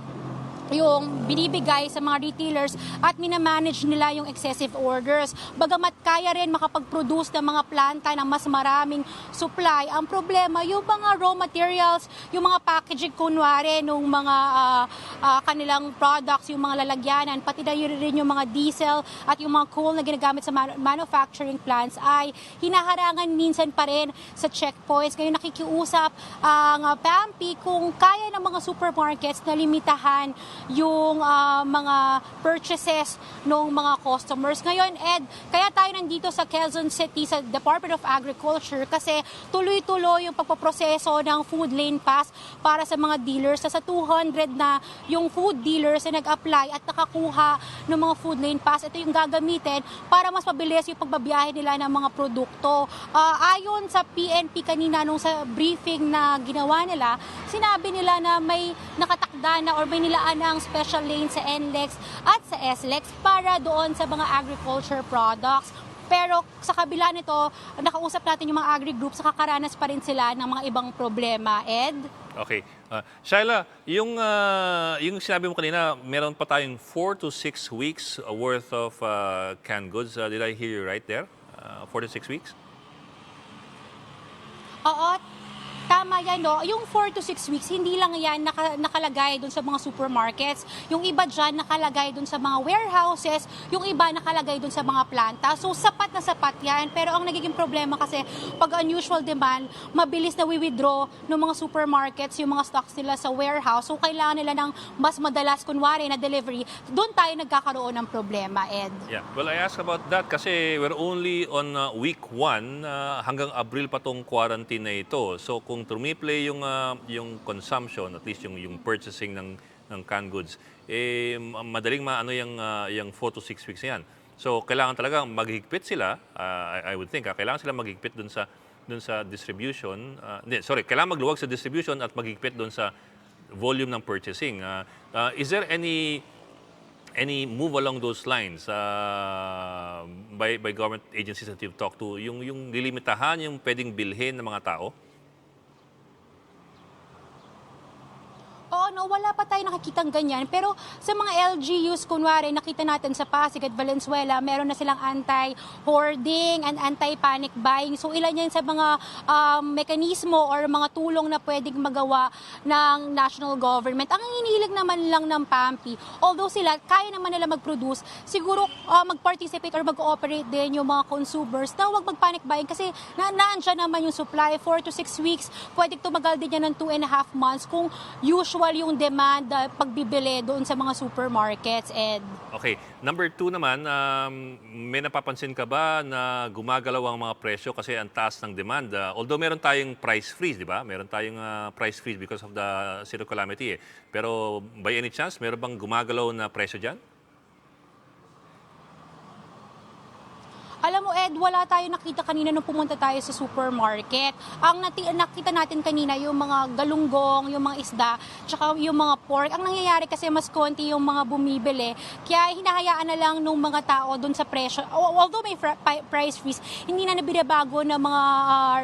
yung binibigay sa mga retailers at minamanage nila yung excessive orders. Bagamat kaya rin makapag-produce ng mga planta ng mas maraming supply, ang problema, yung mga raw materials, yung mga packaging kunwari ng mga kanilang products, yung mga lalagyanan, pati na rin yung mga diesel at yung mga coal na ginagamit sa manufacturing plants ay hinaharangan minsan pa rin sa checkpoints. Ngayon nakikiusap ang PAMPI kung kaya ng mga supermarkets na limitahan yung mga purchases ng mga customers. Ngayon, Ed, kaya tayo nandito sa Quezon City sa Department of Agriculture kasi tuloy-tuloy yung pagpaproseso ng food lane pass para sa mga dealers. Sa 200 na yung food dealers na nag-apply at nakakuha ng mga food lane pass, ito yung gagamitin para mas mabilis yung pagbabiyahe nila ng mga produkto. Ayon sa PNP kanina nung sa briefing na ginawa nila, sinabi nila na may nakatakda na or may nilaan ng special lane sa NLEX at sa SLEX para doon sa mga agriculture products. Pero sa kabila nito, nakausap natin yung mga agri-groups, nakakaranas pa rin sila ng mga ibang problema. Ed? Okay. Shaila, yung sinabi mo kanina, meron pa tayong 4 to 6 weeks worth of canned goods. Did I hear you right there? 4 to 6 weeks? Oo, tama yan, no? Yung 4 to 6 weeks, hindi lang yan nakalagay dun sa mga supermarkets. Yung iba dyan nakalagay dun sa mga warehouses, yung iba nakalagay dun sa mga planta. So, sapat na sapat yan. Pero ang nagiging problema kasi, pag unusual demand, mabilis na withdraw ng mga supermarkets yung mga stocks nila sa warehouse. So, kailangan nila ng mas madalas, kunwari, na delivery. Doon tayo nagkakaroon ng problema, Ed. Yeah. Well, I asked about that kasi we're only on week 1, hanggang Abril pa tong quarantine na ito. So, kung tumiple yung consumption, at least yung purchasing ng canned goods, madaling maano yung 4 to 6 weeks yan. So kailangan talaga maghigpit sila, I would think, kailangan sila maghigpit dun sa distribution. Kailangan magluwag sa distribution at maghigpit dun sa volume ng purchasing. Is there any move along those lines by government agencies that you've talked to, yung lilimitahan yung pwedeng bilhin ng mga tao? Oo, no, wala pa tayo nakikitang ganyan. Pero sa mga LGUs, kunwari, nakita natin sa Pasig at Valenzuela, meron na silang anti-hoarding and anti-panic buying. So ilan yan sa mga mekanismo or mga tulong na pwedeng magawa ng national government. Ang hinihiling naman lang ng PAMPI, although sila, kaya naman nila mag-produce, siguro mag-participate or mag-ooperate din yung mga consumers na huwag mag-panic buying kasi naandyan naman yung supply, 4 to 6 weeks, pwedeng tumagal din yan ng 2.5 months kung usual yung demand pagbibili doon sa mga supermarkets. Okay. Number 2 naman, may napapansin ka ba na gumagalaw ang mga presyo kasi ang taas ng demand? Although meron tayong price freeze, di ba? Meron tayong price freeze because of the zero calamity. Pero by any chance, meron bang gumagalaw na presyo dyan? Alam mo, Ed, wala tayo nakita kanina nung pumunta tayo sa supermarket. Ang nakita natin kanina, yung mga galunggong, yung mga isda, tsaka yung mga pork. Ang nangyayari kasi mas konti yung mga bumibili. Kaya hinahayaan na lang nung mga tao dun sa presyo. Although may price freeze, hindi na nabinabago ng mga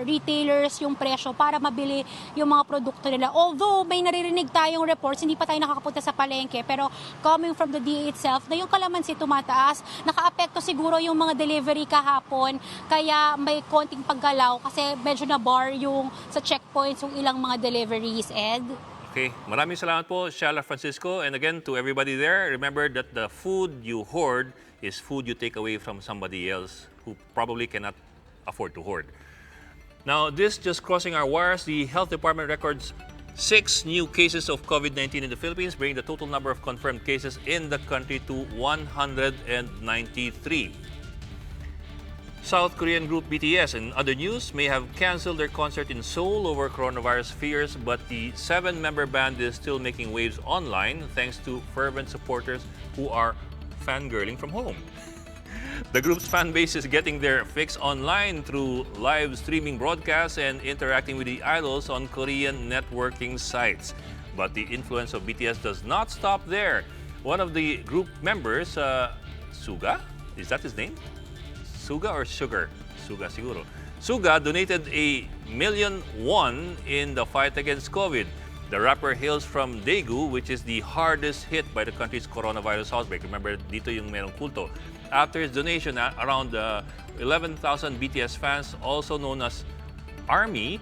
retailers yung presyo para mabili yung mga produkto nila. Although may naririnig tayong reports, hindi pa tayo nakakapunta sa palengke, pero coming from the DA itself, na yung kalamansi tumataas, nakaapekto siguro yung mga delivery kahapon, kaya may konting paggalaw kasi medyo na-bar yung sa checkpoints yung ilang mga deliveries, Ed. Okay. Maraming salamat po, Shala Francisco. And again, to everybody there, remember that the food you hoard is food you take away from somebody else who probably cannot afford to hoard. Now, this just crossing our wires, the Health Department records 6 new cases of COVID-19 in the Philippines, bringing the total number of confirmed cases in the country to 193. South Korean group BTS, in other news, may have canceled their concert in Seoul over coronavirus fears, but the 7-member band is still making waves online thanks to fervent supporters who are fangirling from home. The group's fan base is getting their fix online through live streaming broadcasts and interacting with the idols on Korean networking sites. But the influence of BTS does not stop there. One of the group members, Suga, is that his name? Suga or Sugar? Suga siguro. Suga donated 1 million won in the fight against COVID. The rapper hails from Daegu, which is the hardest hit by the country's coronavirus outbreak. Remember, dito yung merong kulto. After his donation, around 11,000 BTS fans, also known as ARMY,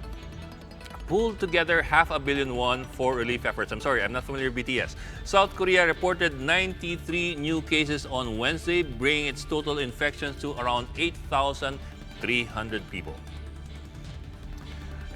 pulled together 500 million won for relief efforts. I'm sorry, I'm not familiar with BTS. South Korea reported 93 new cases on Wednesday, bringing its total infections to around 8,300 people.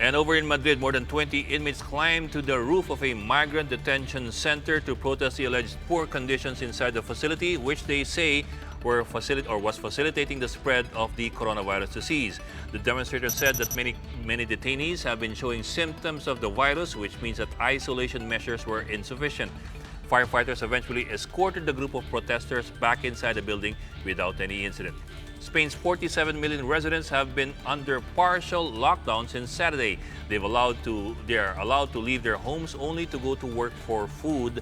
And over in Madrid, more than 20 inmates climbed to the roof of a migrant detention center to protest the alleged poor conditions inside the facility, which they say was facilitating the spread of the coronavirus disease. The demonstrators said that many detainees have been showing symptoms of the virus, which means that isolation measures were insufficient. Firefighters eventually escorted the group of protesters back inside the building without any incident. Spain's 47 million residents have been under partial lockdown since Saturday. They are allowed to leave their homes only to go to work for food,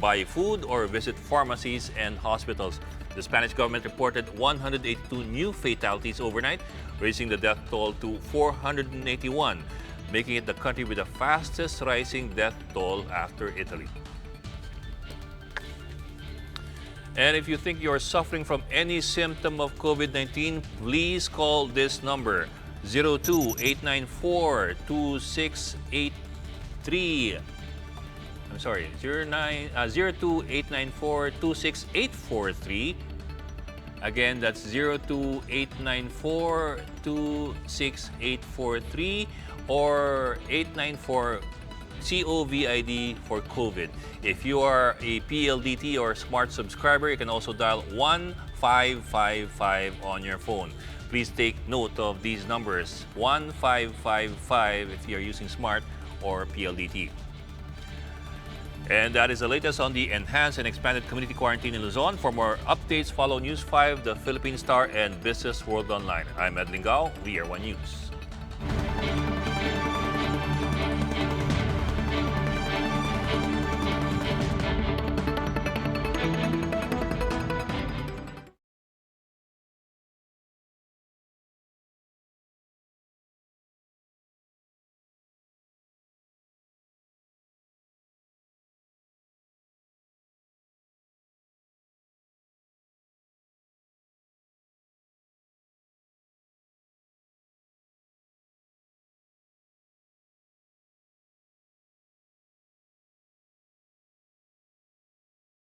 buy food, or visit pharmacies and hospitals. The Spanish government reported 182 new fatalities overnight, raising the death toll to 481, making it the country with the fastest rising death toll after Italy. And if you think you're suffering from any symptom of COVID-19, please call this number, 02-894-2683. I'm sorry, 02-894-26843. Again, that's 02-894-26843 or 894 COVID for COVID. If you are a PLDT or Smart subscriber, you can also dial 1555 on your phone. Please take note of these numbers, 1555 if you're using Smart or PLDT. And that is the latest on the enhanced and expanded community quarantine in Luzon. For more updates, follow News 5, the Philippine Star, and Business World Online. I'm Ed Lingao, We Are One News.